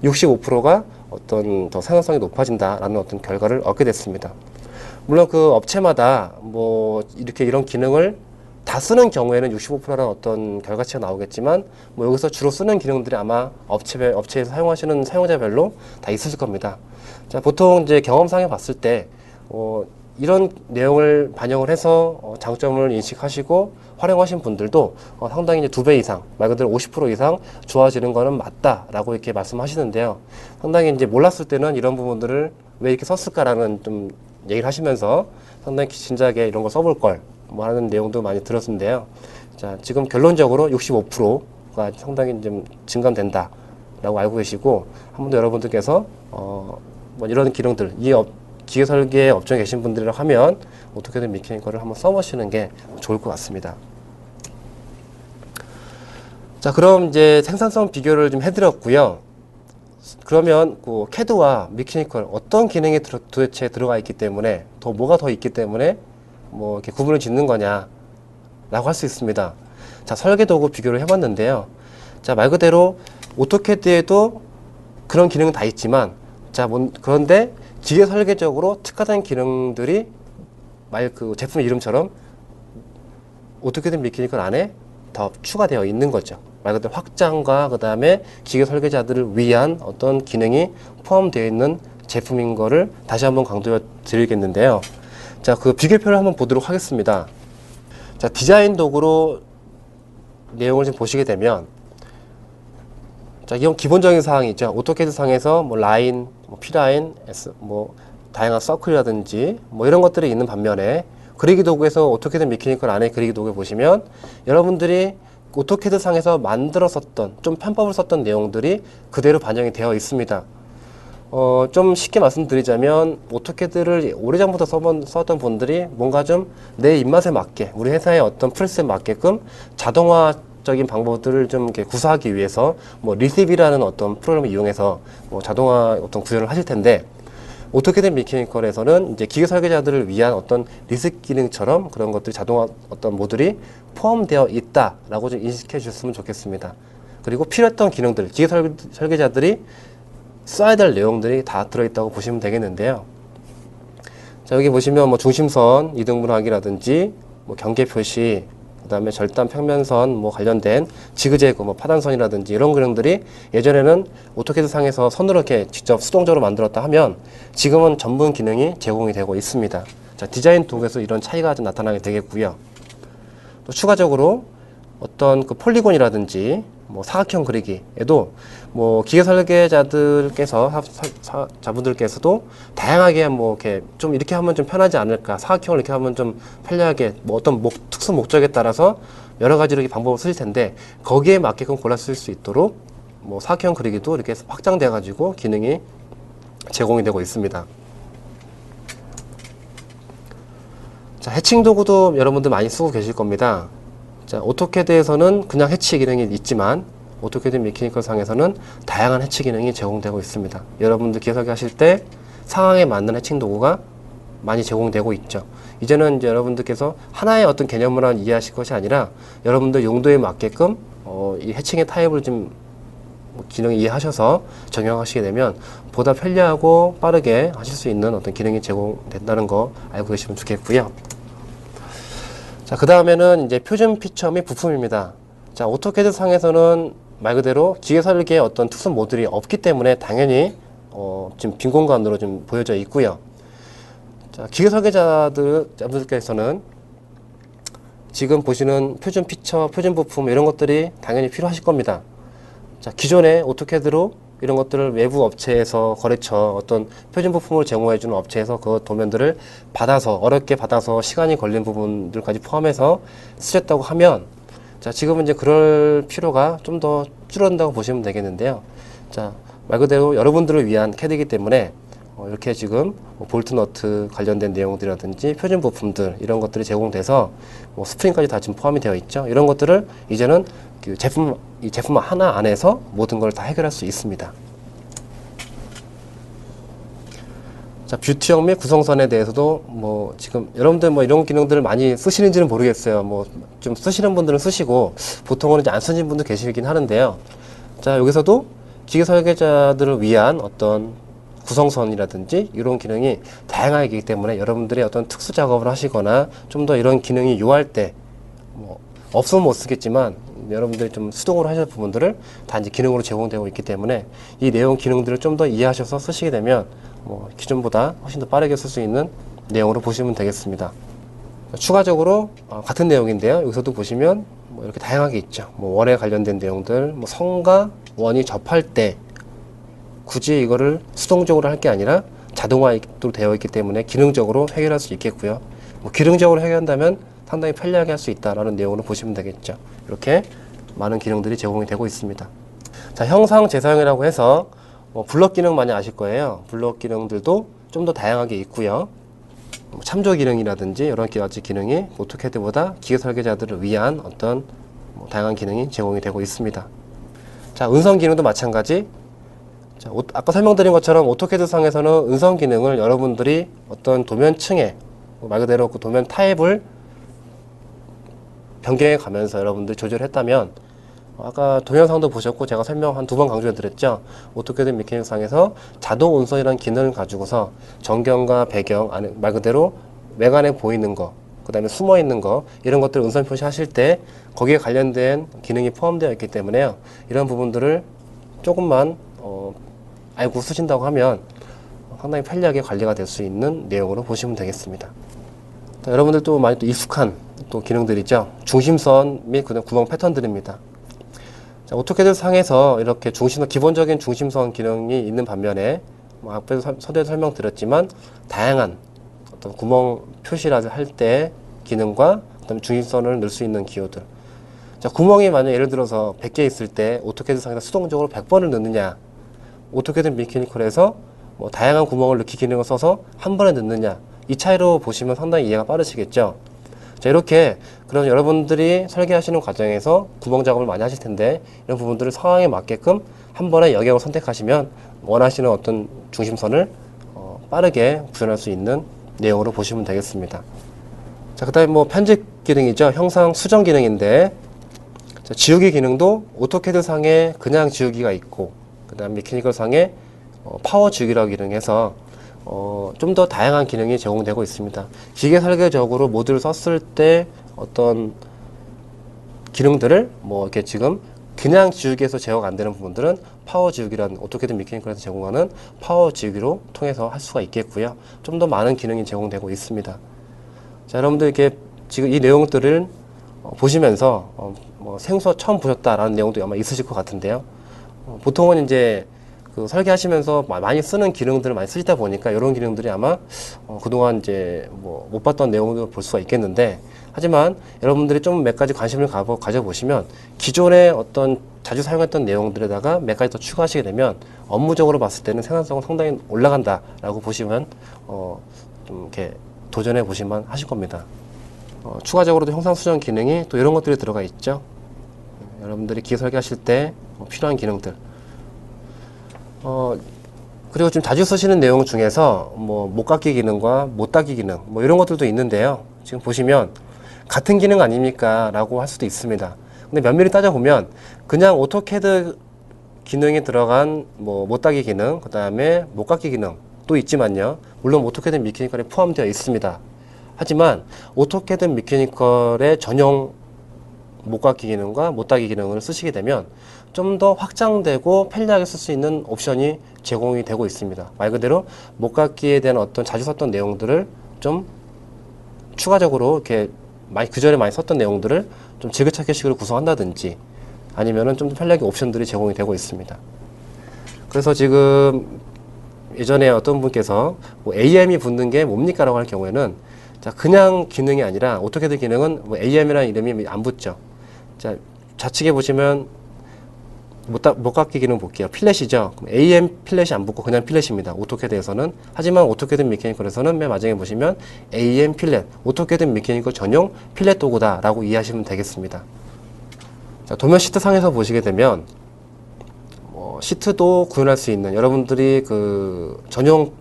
65%가 어떤 더 생산성이 높아진다라는 어떤 결과를 얻게 됐습니다. 물론 그 업체마다 뭐 이렇게 이런 기능을 다 쓰는 경우에는 65%라는 어떤 결과치가 나오겠지만, 뭐 여기서 주로 쓰는 기능들이 아마 업체에서 사용하시는 사용자별로 다 있으실 겁니다. 자, 보통 이제 경험상에 봤을 때 이런 내용을 반영을 해서 장점을 인식하시고 활용하신 분들도 상당히 이제 2배 이상, 말 그대로 50% 이상 좋아지는 거는 맞다라고 이렇게 말씀하시는데요. 상당히 이제 몰랐을 때는 이런 부분들을 왜 이렇게 썼을까라는 좀 얘기를 하시면서 상당히 진작에 이런 거 써볼 걸 뭐 하는 내용도 많이 들었는데요. 자, 지금 결론적으로 65%가 상당히 좀 증감된다라고 알고 계시고, 한 번 더 여러분들께서 뭐 이런 기능들, 기계 설계 업종에 계신 분들이라고 하면 오토캐드 미케니컬을 한번 써보시는 게 좋을 것 같습니다. 자, 그럼 이제 생산성 비교를 좀 해드렸고요. 그러면 그 캐드와 미케니컬 어떤 기능이 도대체 들어가 있기 때문에, 뭐가 더 있기 때문에 뭐 이렇게 구분을 짓는 거냐 라고 할 수 있습니다. 자, 설계 도구 비교를 해봤는데요. 자, 말 그대로 오토캐드에도 그런 기능은 다 있지만, 자, 그런데 기계 설계적으로 특화된 기능들이 그 제품 이름처럼 오토캐드 미케니컬 안에 더 추가되어 있는 거죠. 말 그대로 확장과 그 다음에 기계 설계자들을 위한 어떤 기능이 포함되어 있는 제품인 거를 다시 한번 강조해 드리겠는데요. 자, 그 비교표를 한번 보도록 하겠습니다. 자, 디자인 도구로 내용을 좀 보시게 되면, 자, 이건 기본적인 사항이 있죠. 오토캐드 상에서 뭐 라인, 뭐 P라인, 뭐 다양한 서클이라든지 뭐 이런 것들이 있는 반면에, 그리기 도구에서 오토캐드 미케니컬 안에 그리기 도구에 보시면 여러분들이 오토캐드 상에서 만들었었던, 좀 편법을 썼던 내용들이 그대로 반영이 되어 있습니다. 좀 쉽게 말씀드리자면, 오토캐드를 오래전부터 썼던 분들이 뭔가 좀 내 입맛에 맞게, 우리 회사의 어떤 프로세스에 맞게끔 자동화적인 방법들을 좀 이렇게 구사하기 위해서 뭐 리시비라는 어떤 프로그램을 이용해서 뭐 자동화 어떤 구현을 하실 텐데, 오토캐드 미케니컬에서는 이제 기계 설계자들을 위한 어떤 리스 기능처럼 그런 것들이 자동화 어떤 모듈이 포함되어 있다라고 좀 인식해 주셨으면 좋겠습니다. 그리고 필요했던 기능들, 기계 설계자들이 써야 될 내용들이 다 들어있다고 보시면 되겠는데요. 자, 여기 보시면 뭐 중심선 이등분하기라든지 뭐 경계 표시, 그 다음에 절단 평면선 뭐 관련된 지그재그 뭐 파단선이라든지 이런 기능들이 예전에는 오토캐드 상에서 선으로 이렇게 직접 수동적으로 만들었다 하면 지금은 전문 기능이 제공이 되고 있습니다. 자, 디자인 도구에서 이런 차이가 좀 나타나게 되겠고요. 또 추가적으로 어떤 그 폴리곤이라든지 뭐 사각형 그리기에도 뭐 기계 설계자들께서 자분들께서도 다양하게 뭐 이렇게 좀 이렇게 하면 좀 편하지 않을까, 사각형을 이렇게 하면 좀 편리하게, 뭐 어떤 특수 목적에 따라서 여러 가지로 이렇게 방법을 쓰실 텐데, 거기에 맞게끔 골라 쓸 수 있도록 뭐 사각형 그리기도 이렇게 확장돼 가지고 기능이 제공이 되고 있습니다. 자, 해칭 도구도 여러분들 많이 쓰고 계실 겁니다. 자, 오토캐드에서는 그냥 해치 기능이 있지만 오토캐드 미케니컬 상에서는 다양한 해치 기능이 제공되고 있습니다. 여러분들 기계 설계하실 때 상황에 맞는 해칭 도구가 많이 제공되고 있죠. 이제는 이제 여러분들께서 하나의 어떤 개념으로만 이해하실 것이 아니라 여러분들 용도에 맞게끔 이 해칭의 타입을 좀 기능 이해하셔서 적용하시게 되면 보다 편리하고 빠르게 하실 수 있는 어떤 기능이 제공된다는 거 알고 계시면 좋겠고요. 자, 그 다음에는 이제 표준 피처 및 부품입니다. 자, 오토캐드 상에서는 말 그대로 기계 설계에 어떤 특수 모듈이 없기 때문에 당연히 지금 빈 공간으로 좀 보여져 있고요. 자, 기계 설계자들께서는 지금 보시는 표준 피처, 표준 부품 이런 것들이 당연히 필요하실 겁니다. 자, 기존의 오토캐드로 이런 것들을 외부 업체에서 거래처 어떤 표준 부품을 제공해주는 업체에서 그 도면들을 받아서 어렵게 받아서 시간이 걸린 부분들까지 포함해서 쓰셨다고 하면, 자, 지금은 이제 그럴 필요가 좀 더 줄어든다고 보시면 되겠는데요. 자, 말 그대로 여러분들을 위한 캐드이기 때문에 이렇게 지금 볼트 너트 관련된 내용들이라든지 표준 부품들 이런 것들이 제공돼서 뭐 스프링까지 다 지금 포함이 되어 있죠. 이런 것들을 이제는 그 이 제품 하나 안에서 모든 걸 다 해결할 수 있습니다. 자, 뷰티형 및 구성선에 대해서도 뭐 지금 여러분들 뭐 이런 기능들을 많이 쓰시는지는 모르겠어요. 뭐 좀 쓰시는 분들은 쓰시고 보통은 이제 안 쓰시는 분도 계시긴 하는데요. 자, 여기서도 기계 설계자들을 위한 어떤 구성선이라든지 이런 기능이 다양하게 있기 때문에 여러분들이 어떤 특수 작업을 하시거나 좀 더 이런 기능이 요할 때 뭐 없으면 못 쓰겠지만 여러분들이 좀 수동으로 하실 부분들을 다 이제 기능으로 제공되고 있기 때문에 이 내용 기능들을 좀 더 이해하셔서 쓰시게 되면 뭐 기존보다 훨씬 더 빠르게 쓸 수 있는 내용으로 보시면 되겠습니다. 추가적으로 같은 내용인데요. 여기서도 보시면 뭐 이렇게 다양하게 있죠. 뭐 원에 관련된 내용들, 뭐 선과 원이 접할 때 굳이 이거를 수동적으로 할 게 아니라 자동화도 되어 있기 때문에 기능적으로 해결할 수 있겠고요. 뭐 기능적으로 해결한다면 상당히 편리하게 할 수 있다라는 내용으로 보시면 되겠죠. 이렇게 많은 기능들이 제공이 되고 있습니다. 자, 형상 재사용이라고 해서 뭐 블럭 기능 많이 아실 거예요. 블럭 기능들도 좀 더 다양하게 있고요. 뭐 참조 기능이라든지 여러 가지 기능이 오토캐드보다 기계 설계자들을 위한 어떤 뭐 다양한 기능이 제공이 되고 있습니다. 자, 음성 기능도 마찬가지. 자, 아까 설명드린 것처럼 오토캐드 상에서는 음성 기능을 여러분들이 어떤 도면층에 말 그대로 그 도면 타입을 변경해 가면서 여러분들 조절했다면 아까 동영상도 보셨고 제가 설명 한 2번 강조해 드렸죠. 오토캐드 미케닉 상에서 자동 온선이라는 기능을 가지고서 전경과 배경 안에 말 그대로 외관에 보이는 거, 그 다음에 숨어 있는 거 이런 것들 음선 표시하실 때 거기에 관련된 기능이 포함되어 있기 때문에요. 이런 부분들을 조금만 알고 쓰신다고 하면 상당히 편리하게 관리가 될 수 있는 내용으로 보시면 되겠습니다. 자, 여러분들도 많이 또 익숙한 또 기능들이죠. 중심선 및 그다음 구멍 패턴들입니다. 자, 오토캐드 상에서 이렇게 기본적인 중심선 기능이 있는 반면에 뭐 앞에서 서두에 설명드렸지만 다양한 어떤 구멍 표시를 할 때 기능과 그다음에 중심선을 넣을 수 있는 기호들. 자, 구멍이 만약 예를 들어서 100개 있을 때 오토캐드 상에서 수동적으로 100번을 넣느냐, 오토캐드 미케니컬에서 뭐 다양한 구멍을 넣기 기능을 써서 한 번에 넣느냐, 이 차이로 보시면 상당히 이해가 빠르시겠죠. 자, 이렇게 그런 여러분들이 설계하시는 과정에서 구멍 작업을 많이 하실 텐데 이런 부분들을 상황에 맞게끔 한 번에 영역을 선택하시면 원하시는 어떤 중심선을 빠르게 구현할 수 있는 내용으로 보시면 되겠습니다. 자, 그 다음에 뭐 편집 기능이죠. 형상 수정 기능인데, 자, 지우기 기능도 오토캐드 상에 그냥 지우기가 있고, 그 다음 미케니컬 상에 파워 지우기라고 기능해서 좀 더 다양한 기능이 제공되고 있습니다. 기계 설계적으로 모듈을 썼을 때 어떤 기능들을 뭐 이렇게 지금 그냥 지우기에서 제어가 안 되는 부분들은 파워 지우기라는 오토캐드 미케니컬에서 제공하는 파워 지우기로 통해서 할 수가 있겠고요. 좀 더 많은 기능이 제공되고 있습니다. 자, 여러분들 이렇게 지금 이 내용들을 보시면서 뭐 생소 처음 보셨다라는 내용도 아마 있으실 것 같은데요. 보통은 이제 그 설계하시면서 많이 쓰는 기능들을 많이 쓰시다 보니까 이런 기능들이 아마 그동안 이제 못 봤던 내용을 볼 수가 있겠는데, 하지만 여러분들이 좀 몇 가지 관심을 가져보시면 기존의 어떤 자주 사용했던 내용들에다가 몇 가지 더 추가하시게 되면 업무적으로 봤을 때는 생산성은 상당히 올라간다라고 보시면 좀 이렇게 도전해 보시면 하실 겁니다. 추가적으로도 형상 수정 기능이 또 이런 것들이 들어가 있죠. 여러분들이 기계 설계하실 때 필요한 기능들. 그리고 좀 자주 쓰시는 내용 중에서 못 깎기 기능과 못 닫기 기능 이런 것들도 있는데요. 지금 보시면 같은 기능 아닙니까? 라고 할 수도 있습니다. 근데 면밀히 따져보면 그냥 오토캐드 기능이 들어간 못 닫기 기능, 그 다음에 못 깎기 기능 또 있지만요. 물론 오토캐드 미케니컬에 포함되어 있습니다. 하지만 오토캐드 미케니컬의 전용 못 깎기 기능과 못 닫기 기능을 쓰시게 되면 좀 더 확장되고 편리하게 쓸 수 있는 옵션이 제공이 되고 있습니다. 말 그대로 못 깎기에 대한 어떤 자주 썼던 내용들을 좀 추가적으로 이렇게 그전에 많이 썼던 내용들을 좀 지그찾기식으로 구성한다든지 아니면은 좀 더 편리하게 옵션들이 제공이 되고 있습니다. 그래서 지금 예전에 어떤 분께서 AM이 붙는 게 뭡니까? 라고 할 경우에는 자, 그냥 기능이 아니라 오토캐드 기능은 AM이라는 이름이 안 붙죠. 자, 좌측에 보시면 못 깎기 기능 볼게요. 필렛이죠. 그럼 AM 필렛이 안 붙고 그냥 필렛입니다. 오토캐드에서는. 하지만 오토캐드 미케니컬에서는 맨 마지막에 보시면 AM 필렛, 오토캐드 미케니컬 전용 필렛 도구다 라고 이해하시면 되겠습니다. 자, 도면 시트 상에서 보시게 되면 시트도 구현할 수 있는 여러분들이 그 전용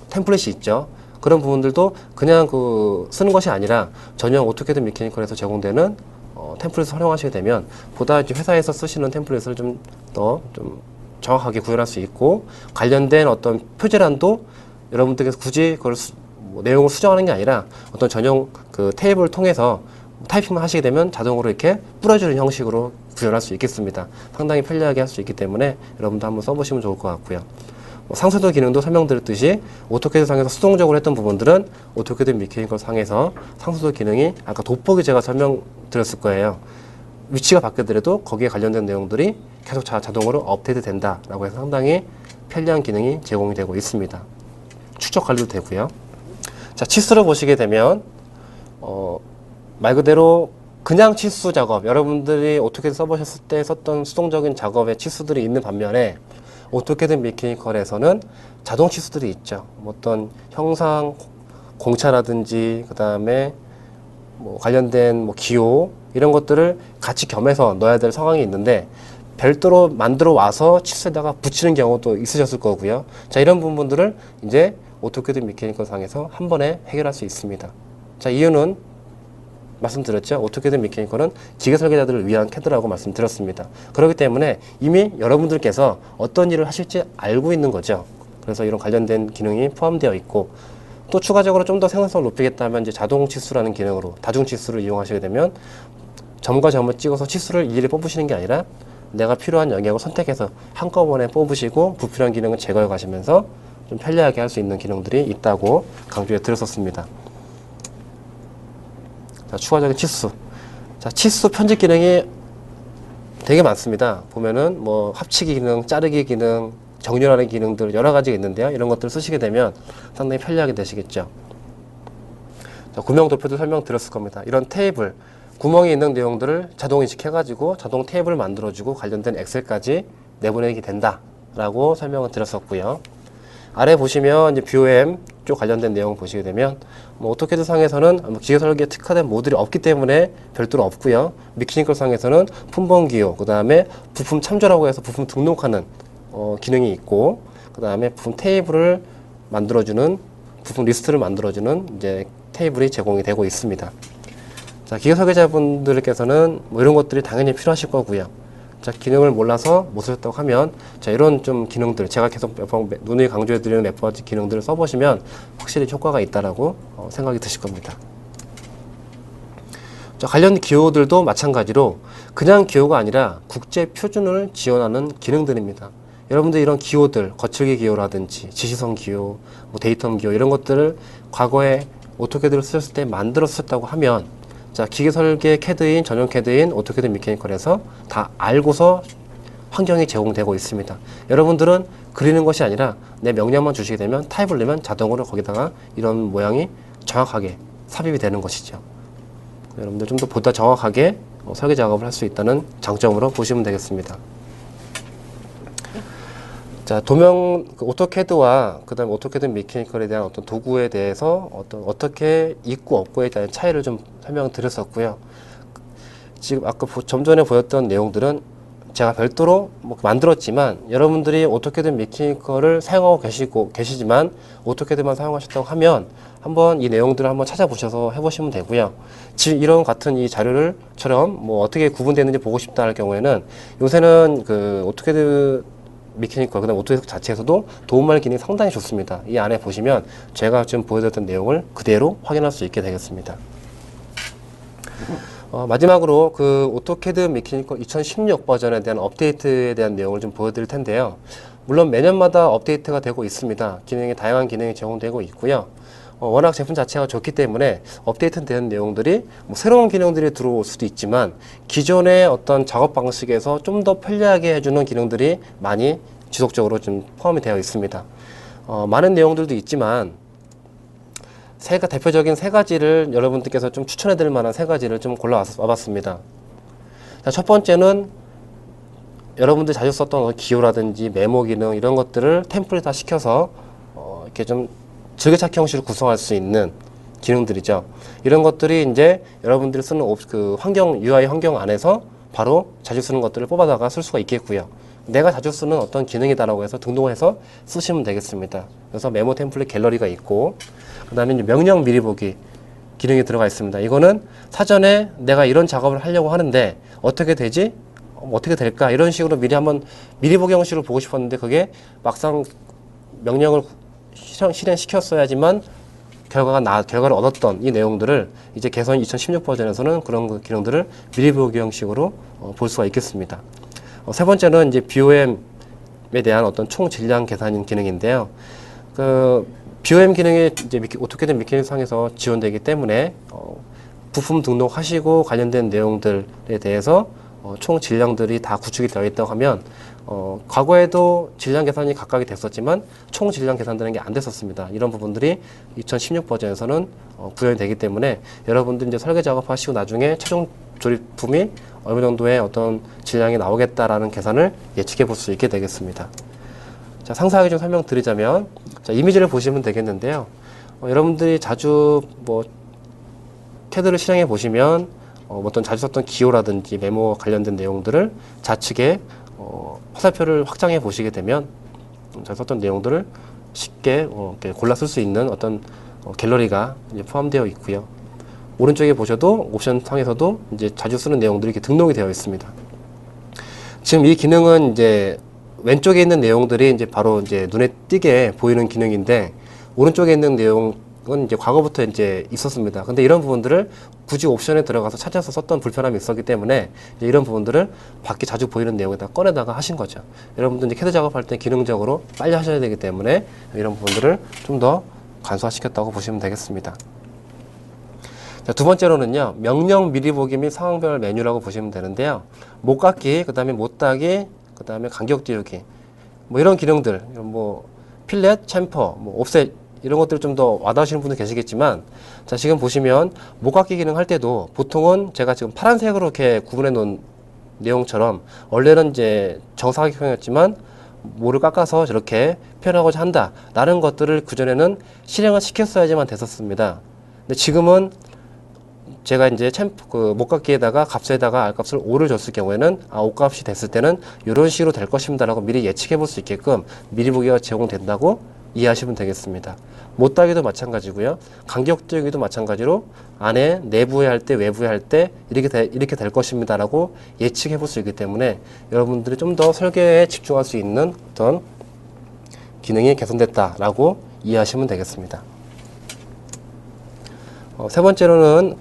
템플릿이 있죠. 그런 부분들도 그냥 쓰는 것이 아니라 전용 오토캐드 미케니컬에서 제공되는 템플릿을 활용하시게 되면 보다 이제 회사에서 쓰시는 템플릿을 좀 정확하게 구현할 수 있고, 관련된 어떤 표제란도 여러분들께서 굳이 그걸 내용을 수정하는 게 아니라 어떤 전용 그 테이블을 통해서 타이핑만 하시게 되면 자동으로 이렇게 뿌려주는 형식으로 구현할 수 있겠습니다. 상당히 편리하게 할 수 있기 때문에 여러분도 한번 써보시면 좋을 것 같고요. 상수도 기능도 설명드렸듯이 오토캐드 상에서 수동적으로 했던 부분들은 오토캐드 미케니컬 상에서 상수도 기능이 아까 돋보기 제가 설명드렸을 거예요. 위치가 바뀌더라도 거기에 관련된 내용들이 계속 자동으로 업데이트 된다라고 해서 상당히 편리한 기능이 제공이 되고 있습니다. 추적 관리도 되고요. 자, 치수를 보시게 되면 말 그대로 그냥 치수 작업, 여러분들이 오토캐드 써보셨을 때 썼던 수동적인 작업의 치수들이 있는 반면에 오토캐드 미케니컬에서는 자동 치수들이 있죠. 어떤 형상 공차라든지 그 다음에 관련된 기호 이런 것들을 같이 겸해서 넣어야 될 상황이 있는데 별도로 만들어 와서 치수에다가 붙이는 경우도 있으셨을 거고요. 자, 이런 부분들을 이제 오토캐드 미케니컬 상에서 한 번에 해결할 수 있습니다. 자, 이유는 말씀드렸죠. 오토캐드 미케니컬은 기계 설계자들을 위한 캐드라고 말씀드렸습니다. 그렇기 때문에 이미 여러분들께서 어떤 일을 하실지 알고 있는 거죠. 그래서 이런 관련된 기능이 포함되어 있고, 또 추가적으로 좀 더 생산성을 높이겠다면 이제 자동 치수라는 기능으로 다중 치수를 이용하시게 되면 점과 점을 찍어서 치수를 일일이 뽑으시는 게 아니라 내가 필요한 영역을 선택해서 한꺼번에 뽑으시고 불필요한 기능을 제거해 가시면서 좀 편리하게 할 수 있는 기능들이 있다고 강조해 드렸었습니다. 자, 추가적인 치수. 자, 치수 편집 기능이 되게 많습니다. 보면은 합치기 기능, 자르기 기능, 정렬하는 기능들 여러 가지가 있는데요. 이런 것들을 쓰시게 되면 상당히 편리하게 되시겠죠. 자, 구명 도표도 설명드렸을 겁니다. 이런 테이블, 구멍이 있는 내용들을 자동 인식해가지고 자동 테이블을 만들어주고 관련된 엑셀까지 내보내게 된다라고 설명을 드렸었고요. 아래 보시면 이제 BOM 쪽 관련된 내용 보시게 되면 오토캐드 상에서는 기계 설계에 특화된 모듈이 없기 때문에 별도로 없고요. 미케니컬 상에서는 품번 기호, 그 다음에 부품 참조라고 해서 부품 등록하는 기능이 있고, 그 다음에 부품 테이블을 만들어주는 부품 리스트를 만들어주는 이제 테이블이 제공이 되고 있습니다. 자, 기계 설계자분들께서는 이런 것들이 당연히 필요하실 거고요. 자, 기능을 몰라서 못 쓰셨다고 하면 자, 이런 좀 기능들 제가 계속 몇 번 누누이 강조해 드리는 몇 가지 기능들을 써보시면 확실히 효과가 있다라고 생각이 드실 겁니다. 자, 관련 기호들도 마찬가지로 그냥 기호가 아니라 국제 표준을 지원하는 기능들입니다. 여러분들 이런 기호들, 거칠기 기호라든지 지시선 기호, 데이텀 기호 이런 것들을 과거에 오토캐드를 쓰셨을 때 만들었었다고 하면 자, 기계 설계 캐드인, 전용 캐드인, 오토캐드 미케니컬에서 다 알고서 환경이 제공되고 있습니다. 여러분들은 그리는 것이 아니라 내 명령만 주시게 되면 타입을 넣으면 자동으로 거기다가 이런 모양이 정확하게 삽입이 되는 것이죠. 여러분들 좀 더 보다 정확하게 설계 작업을 할 수 있다는 장점으로 보시면 되겠습니다. 자, 오토캐드와 그 다음에 오토캐드 미케니컬에 대한 어떤 도구에 대해서 어떻게 있고 없고에 대한 차이를 좀 설명을 드렸었고요. 지금 아까 좀 전에 보였던 내용들은 제가 별도로 만들었지만 여러분들이 오토캐드 미케니컬을 사용하고 계시지만 오토캐드만 사용하셨다고 하면 한번 이 내용들을 한번 찾아보셔서 해보시면 되고요. 지금 이런 같은 이 자료를처럼 어떻게 구분되는지 보고 싶다 할 경우에는 요새는 그 오토캐드 미케니컬, 그다음 오토해석 자체에서도 도움말 기능이 상당히 좋습니다. 이 안에 보시면 제가 지금 보여드렸던 내용을 그대로 확인할 수 있게 되겠습니다. 마지막으로 그 오토캐드 미케니컬 2016 버전에 대한 업데이트에 대한 내용을 좀 보여드릴 텐데요. 물론 매년마다 업데이트가 되고 있습니다. 다양한 기능이 제공되고 있고요. 워낙 제품 자체가 좋기 때문에 업데이트되는 내용들이 새로운 기능들이 들어올 수도 있지만 기존의 어떤 작업 방식에서 좀 더 편리하게 해주는 기능들이 많이 지속적으로 좀 포함이 되어 있습니다. 많은 내용들도 있지만 대표적인 세 가지를 여러분들께서 좀 추천해 드릴 만한 세 가지를 좀 골라와봤습니다. 자, 첫 번째는 여러분들 자주 썼던 기호라든지 메모 기능 이런 것들을 템플릿화 시켜서 이렇게 좀 즐겨찾기 형식으로 구성할 수 있는 기능들이죠. 이런 것들이 이제 여러분들이 쓰는 UI 환경 안에서 바로 자주 쓰는 것들을 뽑아다가 쓸 수가 있겠고요. 내가 자주 쓰는 어떤 기능이다라고 해서 등록해서 쓰시면 되겠습니다. 그래서 메모 템플릿 갤러리가 있고, 그 다음에 명령 미리 보기 기능이 들어가 있습니다. 이거는 사전에 내가 이런 작업을 하려고 하는데 어떻게 되지? 어떻게 될까? 이런 식으로 미리 보기 형식으로 보고 싶었는데 그게 막상 명령을 실행시켰어야지만 결과를 얻었던 이 내용들을 이제 개선 2016 버전에서는 그런 기능들을 미리 보기 형식으로 볼 수가 있겠습니다. 세 번째는 이제 BOM에 대한 어떤 총 질량 계산 기능인데요. 그 BOM 기능이 이제 오토캐드 미케니컬상에서 지원되기 때문에 부품 등록하시고 관련된 내용들에 대해서 총 질량들이 다 구축이 되어 있다고 하면 과거에도 질량 계산이 각각이 됐었지만 총 질량 계산되는 게 안 됐었습니다. 이런 부분들이 2016 버전에서는 구현이 되기 때문에 여러분들 이제 설계 작업하시고 나중에 최종 조립품이 어느 정도의 어떤 질량이 나오겠다라는 계산을 예측해 볼 수 있게 되겠습니다. 자, 상세하게 좀 설명드리자면, 자, 이미지를 보시면 되겠는데요. 여러분들이 자주 캐드를 실행해 보시면 어떤 자주 썼던 기호라든지 메모 관련된 내용들을 좌측에 화살표를 확장해 보시게 되면 자주 썼던 내용들을 쉽게 이렇게 골라 쓸 수 있는 어떤 갤러리가 이제 포함되어 있고요. 오른쪽에 보셔도 옵션 상에서도 이제 자주 쓰는 내용들이 이렇게 등록이 되어 있습니다. 지금 이 기능은 이제 왼쪽에 있는 내용들이 이제 바로 이제 눈에 띄게 보이는 기능인데 오른쪽에 있는 내용은 이제 과거부터 이제 있었습니다. 근데 이런 부분들을 굳이 옵션에 들어가서 찾아서 썼던 불편함이 있었기 때문에 이제 이런 부분들을 밖에 자주 보이는 내용에다 꺼내다가 하신 거죠. 여러분들 이제 캐드 작업할 때 기능적으로 빨리 하셔야 되기 때문에 이런 부분들을 좀 더 간소화시켰다고 보시면 되겠습니다. 자, 두 번째로는요, 명령 미리 보기 및 상황별 메뉴라고 보시면 되는데요. 못 깎기, 그 다음에 못 따기, 그 다음에 간격 띄우기, 이런 기능들, 필렛, 챔퍼, 옵셋, 이런 것들 좀 더 와닿으시는 분들 계시겠지만, 자, 지금 보시면 못 깎기 기능 할 때도 보통은 제가 지금 파란색으로 이렇게 구분해 놓은 내용처럼 원래는 이제 정사각형이었지만 모를 깎아서 저렇게 표현하고자 한다 라는 것들을 그전에는 실행을 시켰어야지만 됐었습니다. 근데 지금은 제가 이제 목깎기에다가 값에다가 R값을 5를 줬을 경우에는 5값이 됐을 때는 이런 식으로 될 것입니다 라고 미리 예측해 볼 수 있게끔 미리 보기가 제공된다고 이해하시면 되겠습니다. 못 따기도 마찬가지고요. 간격 띄우기도 마찬가지로 안에 내부에 할 때 외부에 할 때 이렇게 될 것입니다 라고 예측해 볼 수 있기 때문에 여러분들이 좀 더 설계에 집중할 수 있는 어떤 기능이 개선됐다 라고 이해하시면 되겠습니다. 세 번째로는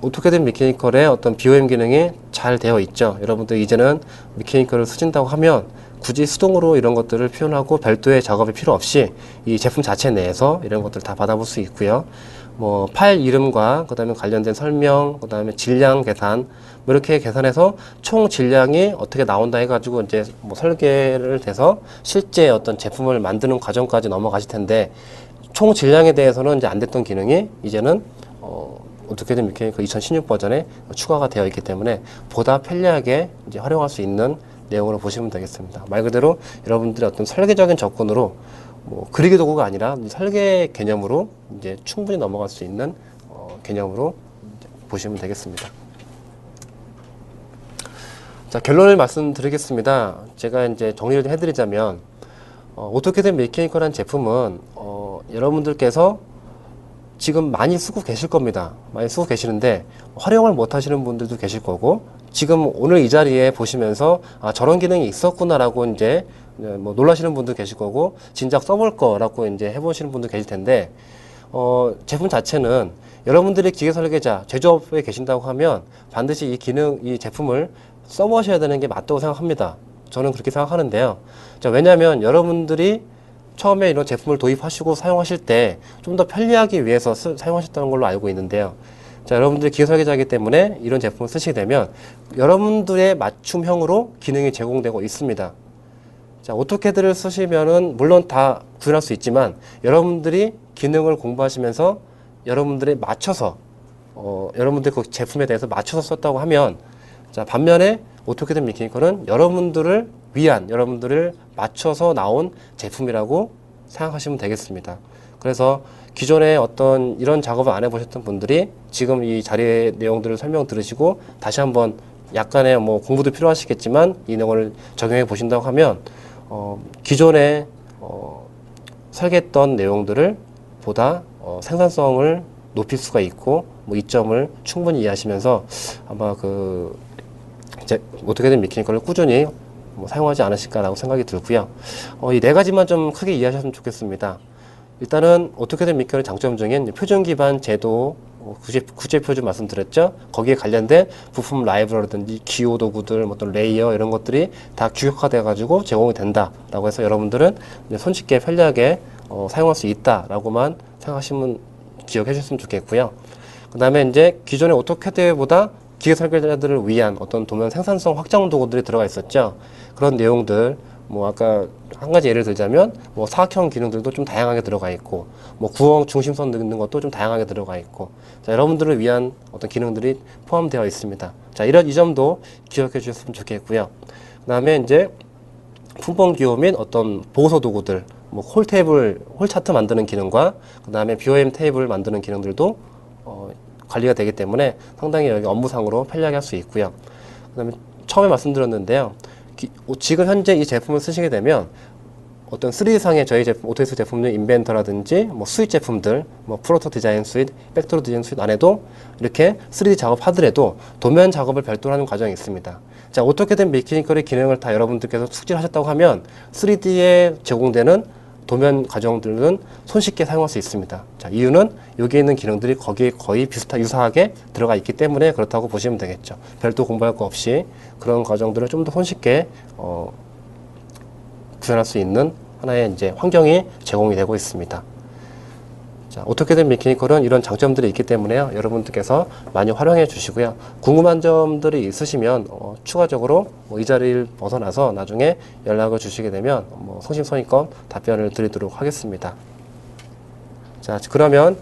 오토캐드 미케니컬의 어떤 BOM 기능이 잘 되어 있죠. 여러분들 이제는 미케니컬을 쓰신다고 하면 굳이 수동으로 이런 것들을 표현하고 별도의 작업이 필요 없이 이 제품 자체 내에서 이런 것들을 다 받아볼 수 있고요. 뭐 파일 이름과 그다음에 관련된 설명, 그다음에 질량 계산, 뭐 이렇게 계산해서 총 질량이 어떻게 나온다 해가지고 이제 뭐 설계를 돼서 실제 어떤 제품을 만드는 과정까지 넘어가실 텐데, 총 질량에 대해서는 이제 안 됐던 기능이 이제는 어떻게든 이렇게 그 2016 버전에 추가가 되어 있기 때문에 보다 편리하게 이제 활용할 수 있는 내용으로 보시면 되겠습니다. 말 그대로 여러분들의 어떤 설계적인 접근으로 뭐 그리기 도구가 아니라 설계 개념으로 이제 충분히 넘어갈 수 있는 개념으로 이제 보시면 되겠습니다. 자, 결론을 말씀드리겠습니다. 제가 이제 정리를 해드리자면 오토캐드 메케니컬한 제품은 여러분들께서 지금 많이 쓰고 계실 겁니다. 많이 쓰고 계시는데 활용을 못 하시는 분들도 계실 거고, 지금 오늘 이 자리에 보시면서 아, 저런 기능이 있었구나라고 이제 뭐 놀라시는 분도 계실 거고, 진작 써볼 거라고 이제 해보시는 분도 계실 텐데, 제품 자체는 여러분들이 기계 설계자, 제조업에 계신다고 하면 반드시 이 제품을 써보셔야 되는 게 맞다고 생각합니다. 저는 그렇게 생각하는데요. 자, 왜냐하면 여러분들이 처음에 이런 제품을 도입하시고 사용하실 때 좀 더 편리하기 위해서 사용하셨다는 걸로 알고 있는데요. 자, 여러분들이 기계 설계자이기 때문에 이런 제품을 쓰시게 되면 여러분들의 맞춤형으로 기능이 제공되고 있습니다. 자, 오토캐드를 쓰시면은 물론 다 구현할 수 있지만 여러분들이 기능을 공부하시면서 여러분들이 맞춰서 여러분들 그 제품에 대해서 맞춰서 썼다고 하면, 자, 반면에 오토캐드 메케니컬은 여러분들을 위한, 여러분들을 맞춰서 나온 제품이라고 생각하시면 되겠습니다. 그래서 기존에 어떤 이런 작업을 안 해보셨던 분들이 지금 이 자리의 내용들을 설명 들으시고 다시 한번 약간의 뭐 공부도 필요하시겠지만 이 내용을 적용해 보신다고 하면 기존에 설계했던 내용들을 보다 생산성을 높일 수가 있고, 뭐 이점을 충분히 이해하시면서 아마 이제 오토캐드 메케니컬을 꾸준히 뭐 사용하지 않으실까라고 생각이 들고요. 이 네 가지만 좀 크게 이해하셨으면 좋겠습니다. 일단은 오토캐드 메케니컬의 장점 중엔 표준 기반 제도, 구제 표준 말씀드렸죠. 거기에 관련된 부품 라이브러리든지 기호 도구들, 어떤 레이어 이런 것들이 다 규격화돼 가지고 제공이 된다라고 해서 여러분들은 손쉽게 편리하게 사용할 수 있다라고만 생각하시면 기억해 주셨으면 좋겠고요. 그 다음에 이제 기존의 오토캐드보다 기계 설계자들을 위한 어떤 도면 생산성 확장 도구들이 들어가 있었죠. 그런 내용들, 뭐 아까 한 가지 예를 들자면 뭐 사각형 기능들도 좀 다양하게 들어가 있고, 뭐 구멍 중심선 넣는 것도 좀 다양하게 들어가 있고, 자, 여러분들을 위한 어떤 기능들이 포함되어 있습니다. 자, 이 점도 기억해 주셨으면 좋겠고요. 그 다음에 이제 품번 기호 및 어떤 보고서 도구들, 뭐 홀 테이블, 홀 차트 만드는 기능과 그 다음에 BOM 테이블 만드는 기능들도 관리가 되기 때문에 상당히 여기 업무상으로 편리하게 할 수 있고요. 그 다음에 처음에 말씀드렸는데요. 지금 현재 이 제품을 쓰시게 되면 어떤 3D상의 저희 제품, 오토데스크 제품 중 인벤터라든지 뭐 수입 제품들, 뭐 프로토 디자인 수입, 팩토리 디자인 수입 안에도 이렇게 3D 작업하더라도 도면 작업을 별도로 하는 과정이 있습니다. 자, 오토캐드 메케니컬의 기능을 다 여러분들께서 숙지를 하셨다고 하면 3D에 제공되는 도면 과정들은 손쉽게 사용할 수 있습니다. 자, 이유는 여기에 있는 기능들이 거기에 거의 유사하게 들어가 있기 때문에 그렇다고 보시면 되겠죠. 별도 공부할 거 없이 그런 과정들을 좀 더 손쉽게 구현할 수 있는 하나의 이제 환경이 제공이 되고 있습니다. 자, 오토캐드 메케니컬은 이런 장점들이 있기 때문에요. 여러분들께서 많이 활용해 주시고요. 궁금한 점들이 있으시면 추가적으로 이 자리를 벗어나서 나중에 연락을 주시게 되면 성심성의껏 답변을 드리도록 하겠습니다. 자, 그러면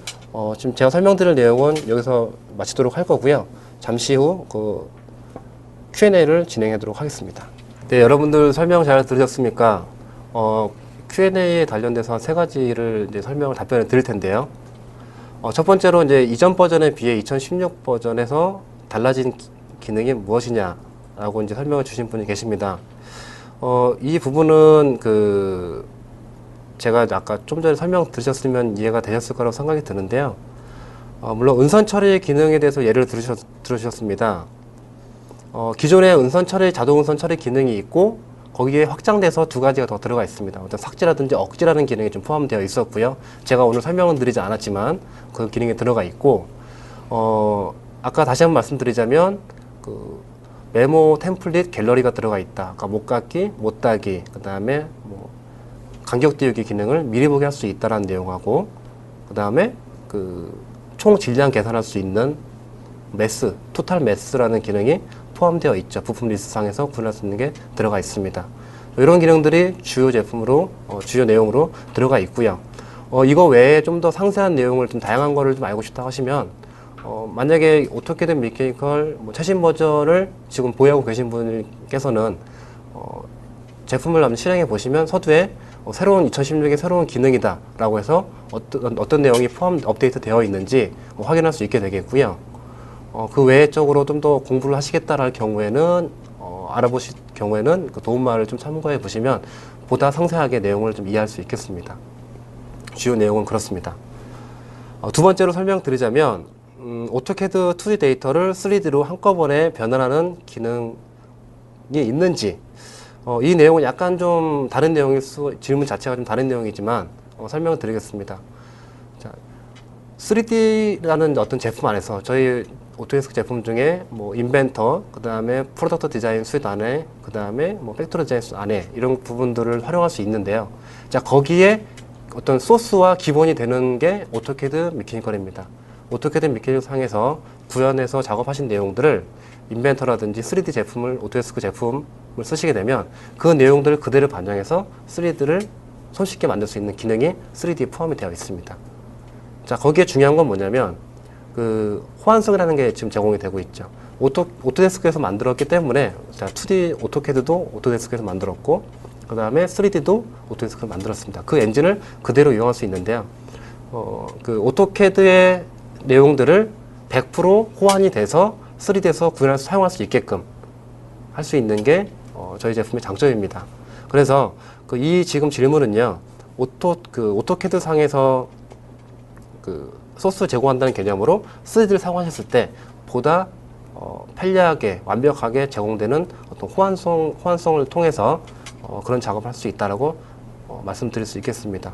지금 제가 설명드릴 내용은 여기서 마치도록 할 거고요. 잠시 후 Q&A를 진행하도록 하겠습니다. 네, 여러분들 설명 잘 들으셨습니까? Q&A에 관련돼서 세 가지를 이제 답변을 드릴 텐데요. 첫 번째로 이제 이전 버전에 비해 2016 버전에서 달라진 기능이 무엇이냐라고 이제 설명을 주신 분이 계십니다. 이 부분은 제가 아까 좀 전에 설명 들으셨으면 이해가 되셨을 거라고 생각이 드는데요. 물론 은선 처리 기능에 대해서 예를 들으셨습니다. 기존의 은선 처리, 자동 은선 처리 기능이 있고 거기에 확장돼서 두 가지가 더 들어가 있습니다. 어떤 삭제라든지 억지라는 기능이 좀 포함되어 있었고요. 제가 오늘 설명은 드리지 않았지만 그 기능이 들어가 있고, 아까 다시 한번 말씀드리자면 메모 템플릿 갤러리가 들어가 있다. 아까 못 깎기, 못 따기, 그 다음에 간격 띄우기 기능을 미리 보게 할 수 있다라는 내용하고, 그 다음에 총 질량 계산할 수 있는 매스, 토탈 매스라는 기능이 포함되어 있죠. 부품 리스트상에서 구현할 수 있는 게 들어가 있습니다. 이런 기능들이 주요 제품으로, 주요 내용으로 들어가 있고요. 이거 외에 좀 더 상세한 내용을 좀 다양한 거를 좀 알고 싶다 하시면, 만약에 오토캐드 미케니컬 최신 버전을 지금 보유하고 계신 분께서는, 제품을 한번 실행해 보시면 서두에 새로운 2016의 새로운 기능이다 라고 해서 어떤 내용이 업데이트 되어 있는지 확인할 수 있게 되겠고요. 그 외적으로 좀 더 공부를 하시겠다라는 경우에는 알아보실 경우에는 그 도움말을 좀 참고해 보시면 보다 상세하게 내용을 좀 이해할 수 있겠습니다. 주요 내용은 그렇습니다. 두 번째로 설명드리자면 오토캐드 2D 데이터를 3D로 한꺼번에 변환하는 기능이 있는지, 이 내용은 약간 좀 다른 내용일 질문 자체가 좀 다른 내용이지만 설명을 드리겠습니다. 자, 3D라는 어떤 제품 안에서 저희 오토데스크 제품 중에 인벤터, 그 다음에 프로덕트 디자인 수ite 안에, 그 다음에 팩토리 디자인 수ite 안에 이런 부분들을 활용할 수 있는데요. 자, 거기에 어떤 소스와 기본이 되는 게 오토캐드 미케니컬입니다. 오토캐드 미케니컬 상에서 구현해서 작업하신 내용들을 인벤터라든지 3D 제품을, 오토데스크 제품을 쓰시게 되면 그 내용들을 그대로 반영해서 3D를 손쉽게 만들 수 있는 기능이 3D에 포함이 되어 있습니다. 자, 거기에 중요한 건 뭐냐면 그 호환성이라는 게 지금 제공이 되고 있죠. 오토데스크에서 만들었기 때문에, 자, 2D 오토캐드도 오토데스크에서 만들었고, 그 다음에 3D도 오토데스크에서 만들었습니다. 그 엔진을 그대로 이용할 수 있는데요. 그 오토캐드의 내용들을 100% 호환이 돼서 3D에서 구현해서 사용할 수 있게끔 할 수 있는 게 저희 제품의 장점입니다. 그래서 이 지금 질문은요, 오토캐드 상에서 소스 제공한다는 개념으로 3D를 사용하셨을 때 보다 편리하게 완벽하게 제공되는 어떤 호환성을 통해서 그런 작업을 할 수 있다라고 말씀드릴 수 있겠습니다.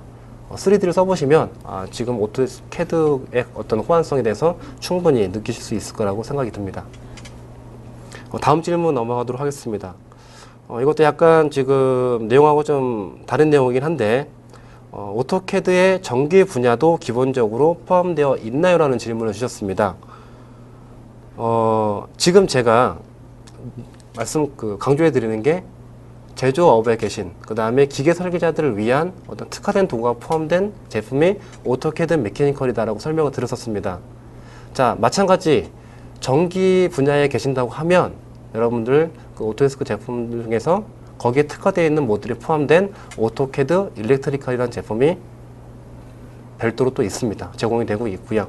3D를 써보시면 지금 오토캐드의 어떤 호환성에 대해서 충분히 느끼실 수 있을 거라고 생각이 듭니다. 다음 질문 넘어가도록 하겠습니다. 이것도 약간 지금 내용하고 좀 다른 내용이긴 한데, 오토캐드의 전기 분야도 기본적으로 포함되어 있나요? 라는 질문을 주셨습니다. 지금 제가 강조해 드리는 게 제조업에 계신, 그 다음에 기계 설계자들을 위한 어떤 특화된 도구가 포함된 제품이 오토캐드 메케니컬이다라고 설명을 드렸었습니다. 자, 마찬가지 전기 분야에 계신다고 하면 여러분들 그 오토데스크 제품 중에서 거기에 특화되어 있는 모듈이 포함된 오토캐드 일렉트리컬이라는 제품이 별도로 또 있습니다. 제공이 되고 있고요.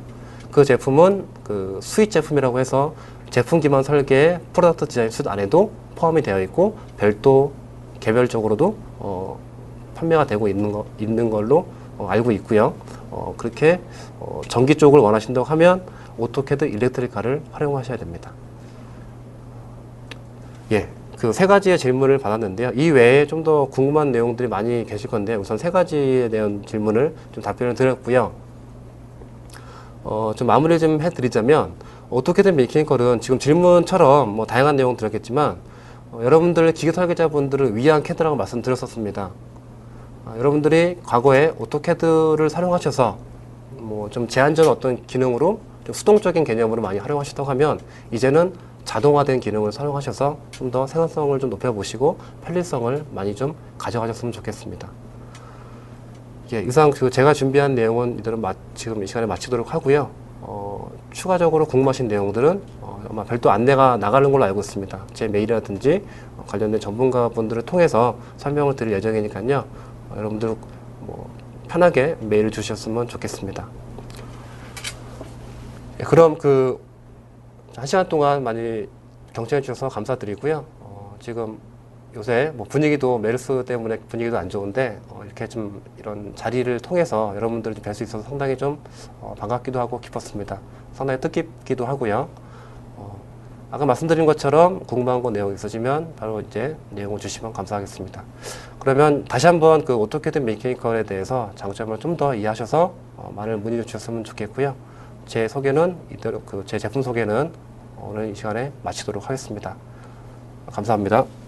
그 제품은 그 수입 제품이라고 해서 제품 기반 설계 프로덕트 디자인 수ite 안에도 포함이 되어 있고 별도 개별적으로도 판매가 되고 있는 걸로 알고 있고요. 그렇게 전기 쪽을 원하신다고 하면 오토캐드 일렉트리컬을 활용하셔야 됩니다. 예, 그 세 가지의 질문을 받았는데요. 이 외에 좀 더 궁금한 내용들이 많이 계실 건데 우선 세 가지에 대한 질문을 좀 답변을 드렸고요. 좀 마무리 좀 해드리자면 오토캐드 메케니컬은 지금 질문처럼 다양한 내용 들었겠지만 여러분들 기계 설계자분들을 위한 캐드라고 말씀드렸었습니다. 여러분들이 과거에 오토캐드를 사용하셔서 좀 제한적인 어떤 기능으로 좀 수동적인 개념으로 많이 활용하셨다고 하면 이제는 자동화된 기능을 사용하셔서 좀 더 생산성을 좀 높여보시고 편리성을 많이 좀 가져가셨으면 좋겠습니다. 예, 이상 제가 준비한 내용은 이대로 지금 이 시간에 마치도록 하고요. 추가적으로 궁금하신 내용들은 아마 별도 안내가 나가는 걸로 알고 있습니다. 제 메일이라든지 관련된 전문가분들을 통해서 설명을 드릴 예정이니까요. 여러분들 편하게 메일을 주셨으면 좋겠습니다. 예, 그럼 한 시간 동안 많이 경청해 주셔서 감사드리고요. 지금 요새 분위기도 메르스 때문에 분위기도 안 좋은데 이렇게 좀 이런 자리를 통해서 여러분들을 뵐 수 있어서 상당히 좀 반갑기도 하고 기뻤습니다. 상당히 뜻깊기도 하고요. 아까 말씀드린 것처럼 궁금한 거 내용 있으시면 바로 이제 내용을 주시면 감사하겠습니다. 그러면 다시 한번 그 오토캐드 메케니컬에 대해서 장점을 좀 더 이해하셔서 많은 문의 주셨으면 좋겠고요. 제 소개는 이대로 제 제품 소개는 오늘 이 시간에 마치도록 하겠습니다. 감사합니다.